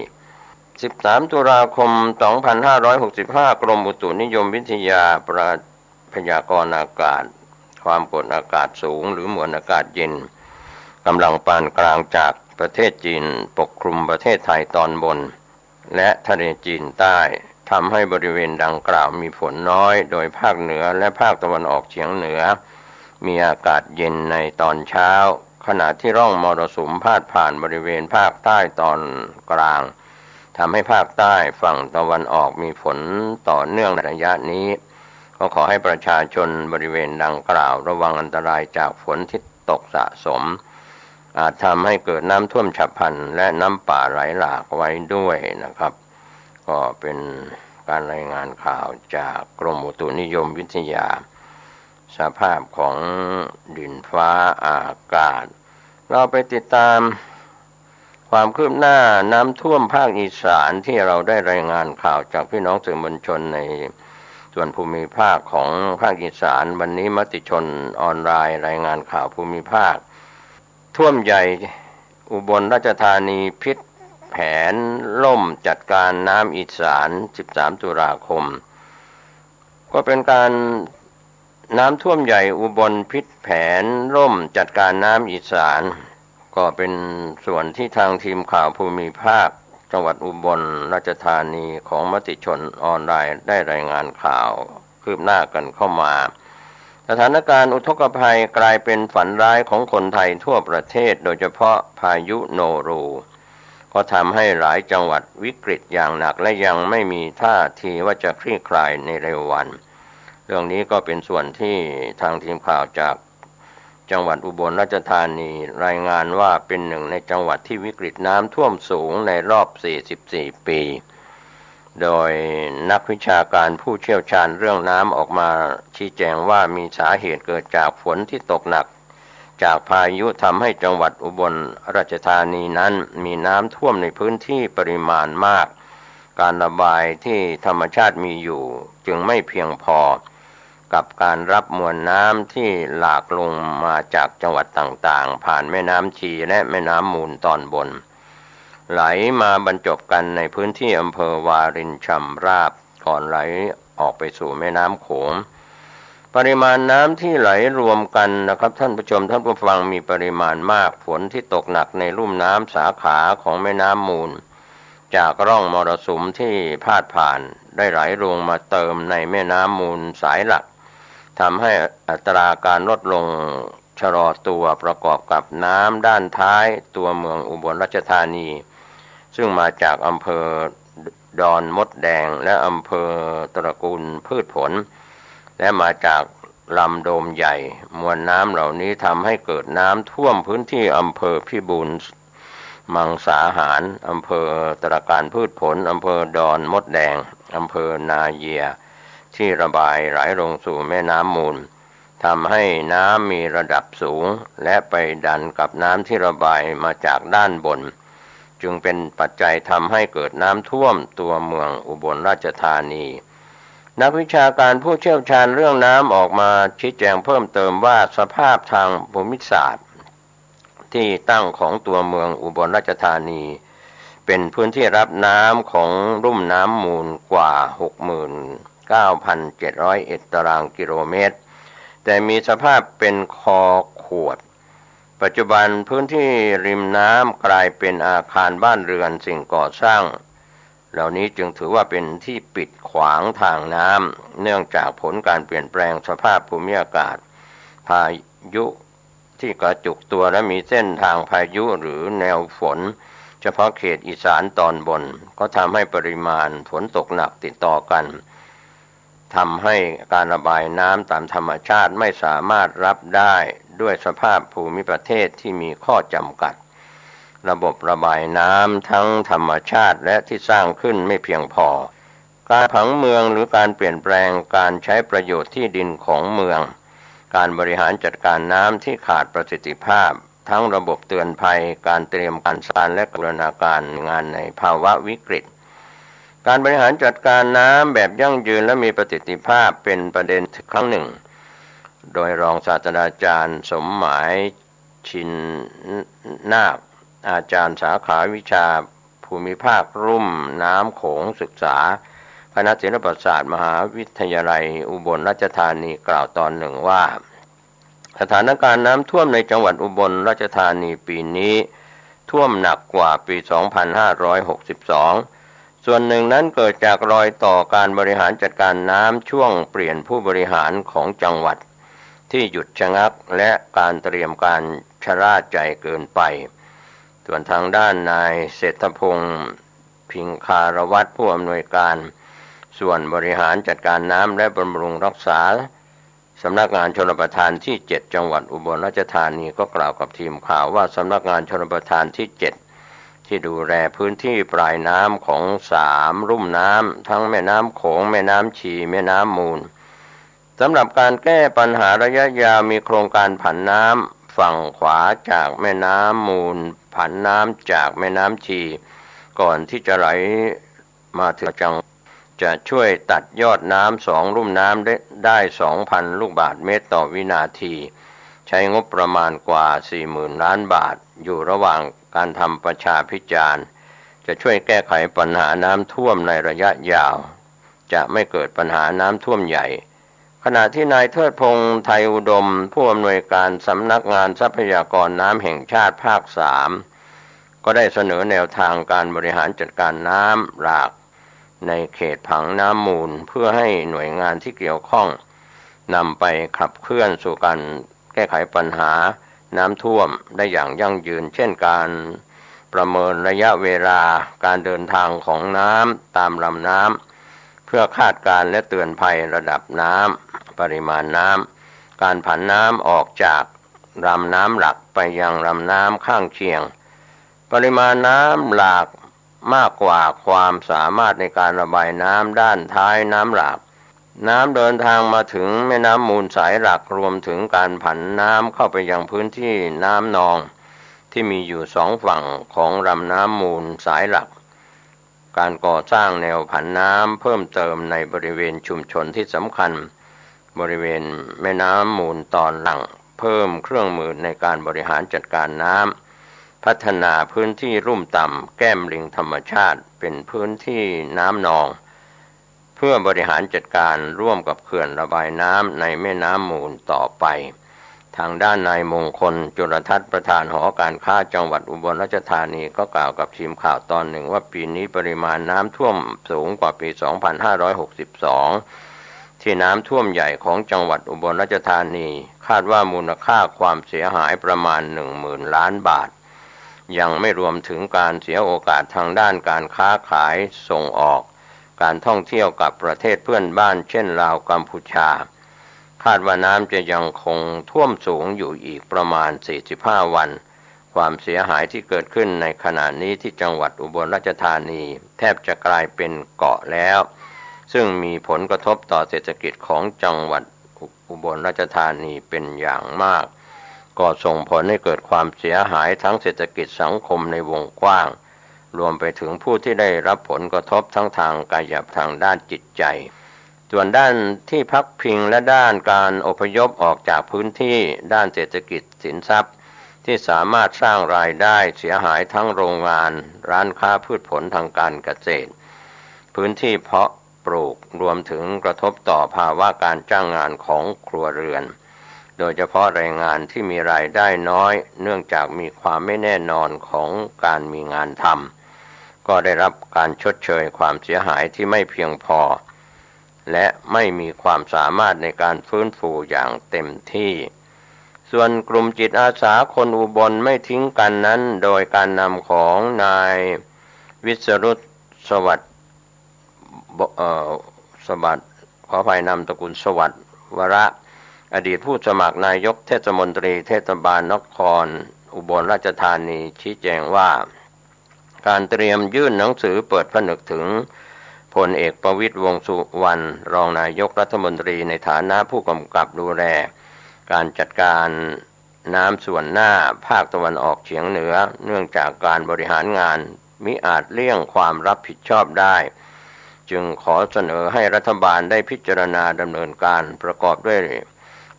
13 ตุลาคม 2565 กรมอุตุนิยมวิทยาพยากรณ์อากาศความกดอากาศสูงหรือมวลอากาศเย็นกำลังปานกลางจากประเทศจีนปกคลุมประเทศไทยตอนบนและทะเลจีนใต้ทำให้บริเวณดังกล่าวมีฝนน้อยโดยภาคเหนือและภาคตะวันออกเฉียงเหนือมีอากาศเย็นในตอนเช้าขณะที่ร่องมรสุมพาดผ่านบริเวณภาคใต้ตอนกลางทำให้ภาคใต้ฝั่งตะวันออกมีฝนต่อเนื่องในระยะนี้ก็ขอให้ประชาชนบริเวณดังกล่าวระวังอันตรายจากฝนที่ตกสะสมอาจทำให้เกิดน้ำท่วมฉับพลันและน้ำป่าไหลหลากไว้ด้วยนะครับก็เป็นการรายงานข่าวจากกรมอุตุนิยมวิทยาสภาพของดินฟ้าอากาศเราไปติดตามความคืบหน้าน้ำท่วมภาคอีสานที่เราได้รายงานข่าวจากพี่น้องสื่อมวลชนในส่วนภูมิภาคของภาคอีสานวันนี้มติชนออนไลน์รายงานข่าวภูมิภาคท่วมใหญ่อุบลราชธานีพิษแผนล่มจัดการน้ำอีสาน13 ตุลาคมก็เป็นการน้ำท่วมใหญ่อุบลพิษแผนล่มจัดการน้ำอีสานก็เป็นส่วนที่ทางทีมข่าวภูมิภาคจังหวัดอุบลราชธานีของมติชนออนไลน์ได้รายงานข่าวคืบหน้ากันเข้ามาสถานการณ์อุทกภัยกลายเป็นฝันร้ายของคนไทยทั่วประเทศโดยเฉพาะพายุโนรูก็ทำให้หลายจังหวัดวิกฤตอย่างหนักและยังไม่มีท่าทีว่าจะคลี่คลายในเร็ววันเรื่องนี้ก็เป็นส่วนที่ทางทีมข่าวจากจังหวัดอุบลราชธานีรายงานว่าเป็นหนึ่งในจังหวัดที่วิกฤตน้ำท่วมสูงในรอบ44 ปีโดยนักวิชาการผู้เชี่ยวชาญเรื่องน้ำออกมาชี้แจงว่ามีสาเหตุเกิดจากฝนที่ตกหนักจากพายุทำให้จังหวัดอุบลราชธานีนั้นมีน้ำท่วมในพื้นที่ปริมาณมากการระบายที่ธรรมชาติมีอยู่จึงไม่เพียงพอกับการรับมวลน้ำที่หลากลงมาจากจังหวัดต่างๆผ่านแม่น้ำชีและแม่น้ำมูลตอนบนไหลมาบรรจบกันในพื้นที่อำเภอวารินชำราบก่อนไหลออกไปสู่แม่น้ำโขงปริมาณน้ำที่ไหลรวมกันนะครับท่านผู้ชมท่านผู้ฟังมีปริมาณมากฝนที่ตกหนักในลุ่มน้ำสาขาของแม่น้ำมูลจากร่องมรสุมที่พาดผ่านได้ไหลลงมาเติมในแม่น้ำมูลสายหลักทำให้อัตราการลดลง ชะลอตัวประกอบกับน้ำด้านท้ายตัวเมืองอุบลราชธานีซึ่งมาจากอำเภอดอนมดแดงและอำเภอตระกูลพืชผลและมาจากลำโดมใหญ่มวลน้ำเหล่านี้ทำให้เกิดน้ำท่วมพื้นที่อำเภอพิบูลมังสาหารอำเภอตระการพืชผลอำเภอดอนมดแดงอำเภอนาเยียที่ระบายไหลลงสู่แม่น้ำมูลทำให้น้ำมีระดับสูงและไปดันกับน้ำที่ระบายมาจากด้านบนจึงเป็นปัจจัยทำให้เกิดน้ำท่วมตัวเมืองอุบลราชธานีนักวิชาการผู้เชี่ยวชาญเรื่องน้ำออกมาชี้แจงเพิ่มเติมว่าสภาพทางภูมิศาสตร์ที่ตั้งของตัวเมืองอุบลราชธานีเป็นพื้นที่รับน้ำของลุ่มน้ำมูลกว่า 69,701 ตารางกิโลเมตรแต่มีสภาพเป็นคอขวดปัจจุบันพื้นที่ริมน้ำกลายเป็นอาคารบ้านเรือนสิ่งก่อสร้างเหล่านี้จึงถือว่าเป็นที่ปิดขวางทางน้ำเนื่องจากผลการเปลี่ยนแปลงสภาพภูมิอากาศพายุที่กระจุกตัวและมีเส้นทางพายุหรือแนวฝนเฉพาะเขตอีสานตอนบนก็ทำให้ปริมาณฝนตกหนักติดต่อกันทำให้การระบายน้ำตามธรรมชาติไม่สามารถรับได้ด้วยสภาพภูมิประเทศที่มีข้อจำกัดระบบระบายน้ำทั้งธรรมชาติและที่สร้างขึ้นไม่เพียงพอการผังเมืองหรือการเปลี่ยนแปลงการใช้ประโยชน์ที่ดินของเมืองการบริหารจัดการน้ำที่ขาดประสิทธิภาพทั้งระบบเตือนภัยการเตรียมการสร้างและบูรณาการงานในภาวะวิกฤตการบริหารจัดการน้ำแบบยั่งยืนและมีประสิทธิภาพเป็นประเด็นครั้งหนึ่งโดยรองศาสตราจารย์สมหมายชินนาคอาจารย์สาขาวิชาภูมิภาครุ่มน้ำโขงศึกษาคณะศิลปศาสตร์มหาวิทยาลัยอุบลราชธานีกล่าวตอนหนึ่งว่าสถานการณ์น้ำท่วมในจังหวัดอุบลราชธานีปีนี้ท่วมหนักกว่าปี 2562 ส่วนหนึ่งนั้นเกิดจากรอยต่อการบริหารจัดการน้ำช่วงเปลี่ยนผู้บริหารของจังหวัดที่หยุดชะงักและการเตรียมการชะล่าใจเกินไปส่วนทางด้านนายเศรษฐพงษ์พิงคารวัตรผู้อำนวยการส่วนบริหารจัดการน้ำและบำรุงรักษาสำนักงานชลประทานที่ 7 จังหวัดอุบลราชธานีก็กล่าวกับทีมข่าวว่าสำนักงานชลประทานที่ 7 ที่ดูแลพื้นที่ปลายน้ำของ3ลุ่มน้ำทั้งแม่น้ำโขงแม่น้ำชีแม่น้ำมูลสำหรับการแก้ปัญหาระยะยาวมีโครงการผันน้ำฝั่งขวาจากแม่น้ำมูลผันน้ำจากแม่น้ำชีก่อนที่จะไหลมาถึงจังจะช่วยตัดยอดน้ำ2ลุ่มน้ำได้ 2,000 ลูกบาศก์เมตรต่อวินาทีใช้งบประมาณกว่า 40,000 ล้านบาทอยู่ระหว่างการทำประชาพิจารณ์จะช่วยแก้ไขปัญหาน้ำท่วมในระยะยาวจะไม่เกิดปัญหาน้ำท่วมใหญ่ขณะที่นายเทิดพงษ์ไทยอุดมผู้อำนวยการสำนักงานทรัพยากรน้ำแห่งชาติภาค 3ก็ได้เสนอแนวทางการบริหารจัดการน้ำหลากในเขตผังน้ำมูลเพื่อให้หน่วยงานที่เกี่ยวข้องนำไปขับเคลื่อนสู่การแก้ไขปัญหาน้ำท่วมได้อย่างยั่งยืนเช่นการประเมินระยะเวลาการเดินทางของน้ำตามลำน้ำเพื่อคาดการณ์และเตือนภัยระดับน้ำปริมาณน้ำการผันน้ำออกจากลำน้ำหลักไปยังลำน้ำข้างเคียงปริมาณน้ำหลากมากกว่าความสามารถในการระบายน้ำด้านท้ายน้ำหลากน้ำเดินทางมาถึงแม่น้ำมูลสายหลักรวมถึงการผันน้ำเข้าไปยังพื้นที่น้ำนองที่มีอยู่2ฝั่งของลำน้ำมูลสายหลักการก่อสร้างแนวผันน้ำเพิ่มเติมในบริเวณชุมชนที่สำคัญบริเวณแม่น้ำมูลตอนหลังเพิ่มเครื่องมือในการบริหารจัดการน้ำพัฒนาพื้นที่ลุ่มต่ำแก้มลิงธรรมชาติเป็นพื้นที่น้ำนองเพื่อบริหารจัดการร่วมกับเขื่อนระบายน้ำในแม่น้ำมูลต่อไปทางด้านนายมงคลจุลทัศน์ประธานหอการค้าจังหวัดอุบลราชธานีก็กล่าวกับทีมข่าวตอนหนึ่งว่าปีนี้ปริมาณน้ำท่วมสูงกว่าปี 2562 ที่น้ำท่วมใหญ่ของจังหวัดอุบลราชธานีคาดว่ามูลค่าความเสียหายประมาณ10,000 ล้านบาทยังไม่รวมถึงการเสียโอกาสทางด้านการค้าขายส่งออกการท่องเที่ยวกับประเทศเพื่อนบ้านเช่นลาวกัมพูชาคาดว่าน้ำจะยังคงท่วมสูงอยู่อีกประมาณ45 วันความเสียหายที่เกิดขึ้นในขณะนี้ที่จังหวัดอุบลราชธานีแทบจะกลายเป็นเกาะแล้วซึ่งมีผลกระทบต่อเศรษฐกิจของจังหวัดอุบลราชธานีเป็นอย่างมากก็ส่งผลให้เกิดความเสียหายทั้งเศรษฐกิจสังคมในวงกว้างรวมไปถึงผู้ที่ได้รับผลกระทบทั้งทางกายภาพทางด้านจิตใจส่วนด้านที่พักพิงและด้านการอพยพออกจากพื้นที่ด้านเศรษฐกิจสินทรัพย์ที่สามารถสร้างรายได้เสียหายทั้งโรงงานร้านค้าพืชผลทางการเกษตรพื้นที่เพาะปลูกรวมถึงกระทบต่อภาวะการจ้างงานของครัวเรือนโดยเฉพาะแรงงานที่มีรายได้น้อยเนื่องจากมีความไม่แน่นอนของการมีงานทำก็ได้รับการชดเชยความเสียหายที่ไม่เพียงพอและไม่มีความสามารถในการฟื้นฟูอย่างเต็มที่ส่วนกลุ่มจิตอาสาคนอุบลไม่ทิ้งกันนั้นโดยการนำของนายวิศรุตสวัสดิ์สวัสดิ์ขออภัยนามตระกูลสวัสดิ์วระอดีตผู้สมัครนายกเทศมนตรีเทศบาลนครอุบลราชธานีชี้แจงว่าการเตรียมยื่นหนังสือเปิดผนึกถึงพลเอกประวิตรวงษ์สุวรรณรองนายกรัฐมนตรีในฐานะผู้กำกับดูแลการจัดการน้ำส่วนหน้าภาคตะวันออกเฉียงเหนือเนื่องจากการบริหารงานมิอาจเลี่ยงความรับผิดชอบได้จึงขอเสนอให้รัฐบาลได้พิจารณาดำเนินการประกอบด้วย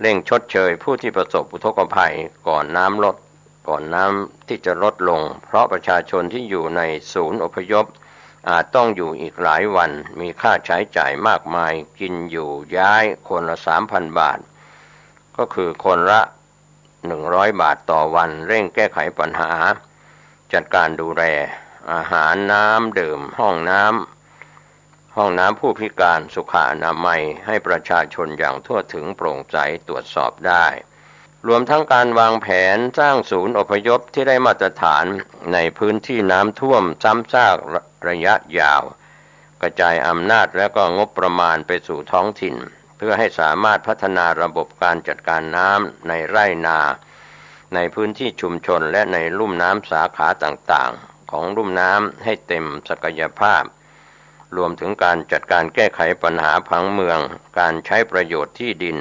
เร่งชดเชยผู้ที่ประสบอุทกภัยก่อนน้ำที่จะลดลงเพราะประชาชนที่อยู่ในศูนย์อพยพอาจต้องอยู่อีกหลายวันมีค่าใช้จ่ายมากมายกินอยู่ย้ายคนละ 3,000 บาทก็คือคนละ100 บาทต่อวันเร่งแก้ไขปัญหาจัดการดูแลอาหารน้ำดื่มห้องน้ำผู้พิการสุขอนามัยให้ประชาชนอย่างทั่วถึงโปร่งใสตรวจสอบได้รวมทั้งการวางแผนสร้างศูนย์อพยพที่ได้มาตรฐานในพื้นที่น้ำท่วมซ้ำซากระยะยาวกระจายอำนาจและก็งบประมาณไปสู่ท้องถิ่นเพื่อให้สามารถพัฒนาระบบการจัดการน้ำในไร่นาในพื้นที่ชุมชนและในลุ่มน้ำสาขาต่างๆของลุ่มน้ำให้เต็มศักยภาพรวมถึงการจัดการแก้ไขปัญหาผังเมืองการใช้ประโยชน์ที่ดิน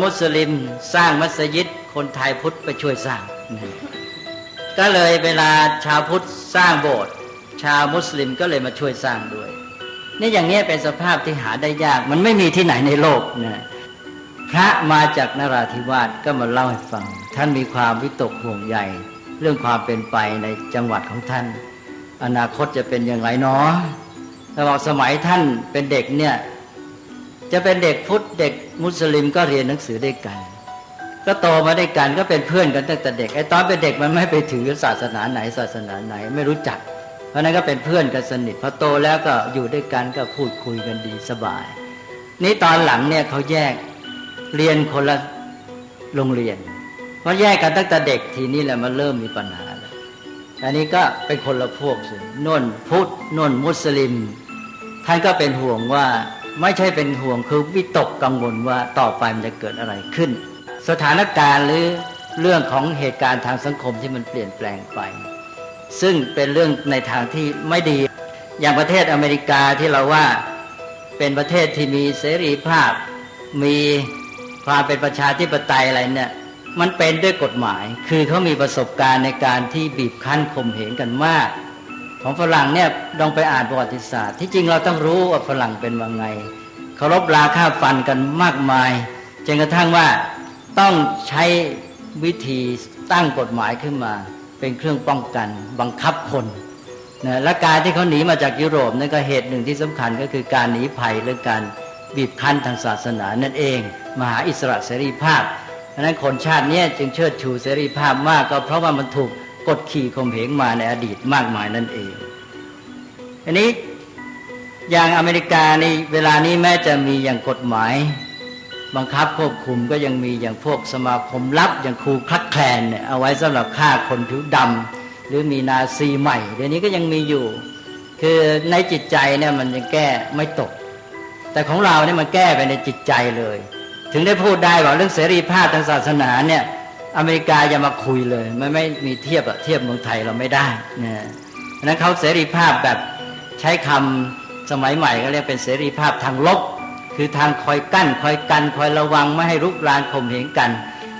มุสลิมสร้างมัสยิดคนไทยพุทธไปช่วยสร้างก็เลยเวลาชาวพุทธสร้างโบสถ์ชาวมุสลิมก็เลยมาช่วยสร้างด้วยนี่อย่างนี้เป็นสภาพที่หาได้ยากมันไม่มีที่ไหนในโลกนะพระมาจากนราธิวาสก็มาเล่าให้ฟังท่านมีความวิตกห่วงใยเรื่องความเป็นไปในจังหวัดของท่านอนาคตจะเป็นอย่างไรเนาะแต่บอกสมัยท่านเป็นเด็กเนี่ยจะเป็นเด็กพุทธเด็กมุสลิมก็เรียนหนังสือด้วยกันก็โตมาด้วยกันก็เป็นเพื่อนกันตั้งแต่เด็กไอ้ตอนเป็นเด็กมันไม่ไปถือศาสนาไหนศาสนาไหนไม่รู้จักเพราะนั้นก็เป็นเพื่อนกันสนิทพอโตแล้วก็อยู่ด้วยกันก็พูดคุยกันดีสบายนี่ตอนหลังเนี่ยเขาแยกเรียนคนละโรงเรียนเพราะแยกกันตั้งแต่เด็กทีนี้แหละมันเริ่มมีปัญหาแล้วอันนี้ก็เป็นคนละพวกสิน่นพุทธน่นมุสลิมท่านก็เป็นห่วงว่าไม่ใช่เป็นห่วงคือวิตกกังวลว่าต่อไปมันจะเกิดอะไรขึ้นสถานการณ์หรือเรื่องของเหตุการณ์ทางสังคมที่มันเปลี่ยนแปลงไปซึ่งเป็นเรื่องในทางที่ไม่ดีอย่างประเทศอเมริกาที่เราว่าเป็นประเทศที่มีเสรีภาพมีความเป็นประชาธิปไตยอะไรเนี่ยมันเป็นด้วยกฎหมายคือเขามีประสบการณ์ในการที่บีบคั้นข่มเหงกันมากของฝรั่งเนี่ยลองไปอ่านประวัติศาสตร์ที่จริงเราต้องรู้ว่าฝรั่งเป็นว่าไงเคารพราฆ่าฟันกันมากมายจนกระทั่งว่าต้องใช้วิธีตั้งกฎหมายขึ้นมาเป็นเครื่องป้องกันบังคับคนนะและการที่เขาหนีมาจากยุโรปนั่นก็เหตุหนึ่งที่สำคัญก็คือการหนีภัยเรื่องการบีบคั้นทางศาสนานั่นเองมหาอิสระเสรีภาพเพราะนั้นคนชาตินี้จึงเชิดชูเสรีภาพมากก็เพราะว่ามันถูกกดขี่ข่มเหงมาในอดีตมากมายนั่นเองอันนี้อย่างอเมริกาในเวลานี้แม้จะมีอย่างกฎหมายบังคับควบคุมก็ยังมีอย่างพวกสมาคมลับอย่างครูคลักแคลนเนี่ยเอาไว้สำหรับฆ่าคนผิวดำหรือมีนาซีใหม่เดี๋ยวนี้ก็ยังมีอยู่คือในจิตใจเนี่ยมันยังแก้ไม่ตกแต่ของเราเนี่ยมันแก้ไปในจิตใจเลยถึงได้พูดได้ว่าเรื่องเสรีภาพทางศาสนาเนี่ยอเมริกาอย่ามาคุยเลยไม่มีเทียบเมืองไทยเราไม่ได้นะเพราะนั้นเขาเสรีภาพแบบใช้คำสมัยใหม่ก็เรียกเป็นเสรีภาพทางลบคือทางคอยกั้นคอยกันคอยระวังไม่ให้รุกรานข่มเหงกัน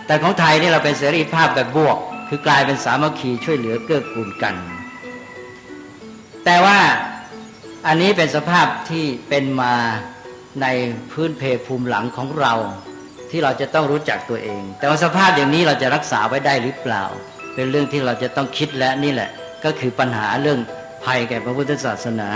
แต่ของไทยนี่เราเป็นเสรีภาพแบบบวกคือกลายเป็นสามัคคีช่วยเหลือเกื้อกูลกันแต่ว่าอันนี้เป็นสภาพที่เป็นมาในพื้นเพภูมิหลังของเราที่เราจะต้องรู้จักตัวเองแต่ว่าสภาพอย่างนี้เราจะรักษาไว้ได้หรือเปล่าเป็นเรื่องที่เราจะต้องคิดและนี่แหละก็คือปัญหาเรื่องภัยแก่พระพุทธศาสนา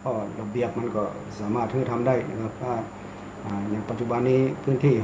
ก็ระเบียบมันก็สามารถที่จะทำได้นะครับถ้าอย่างปัจจุบันนี้พื้นที่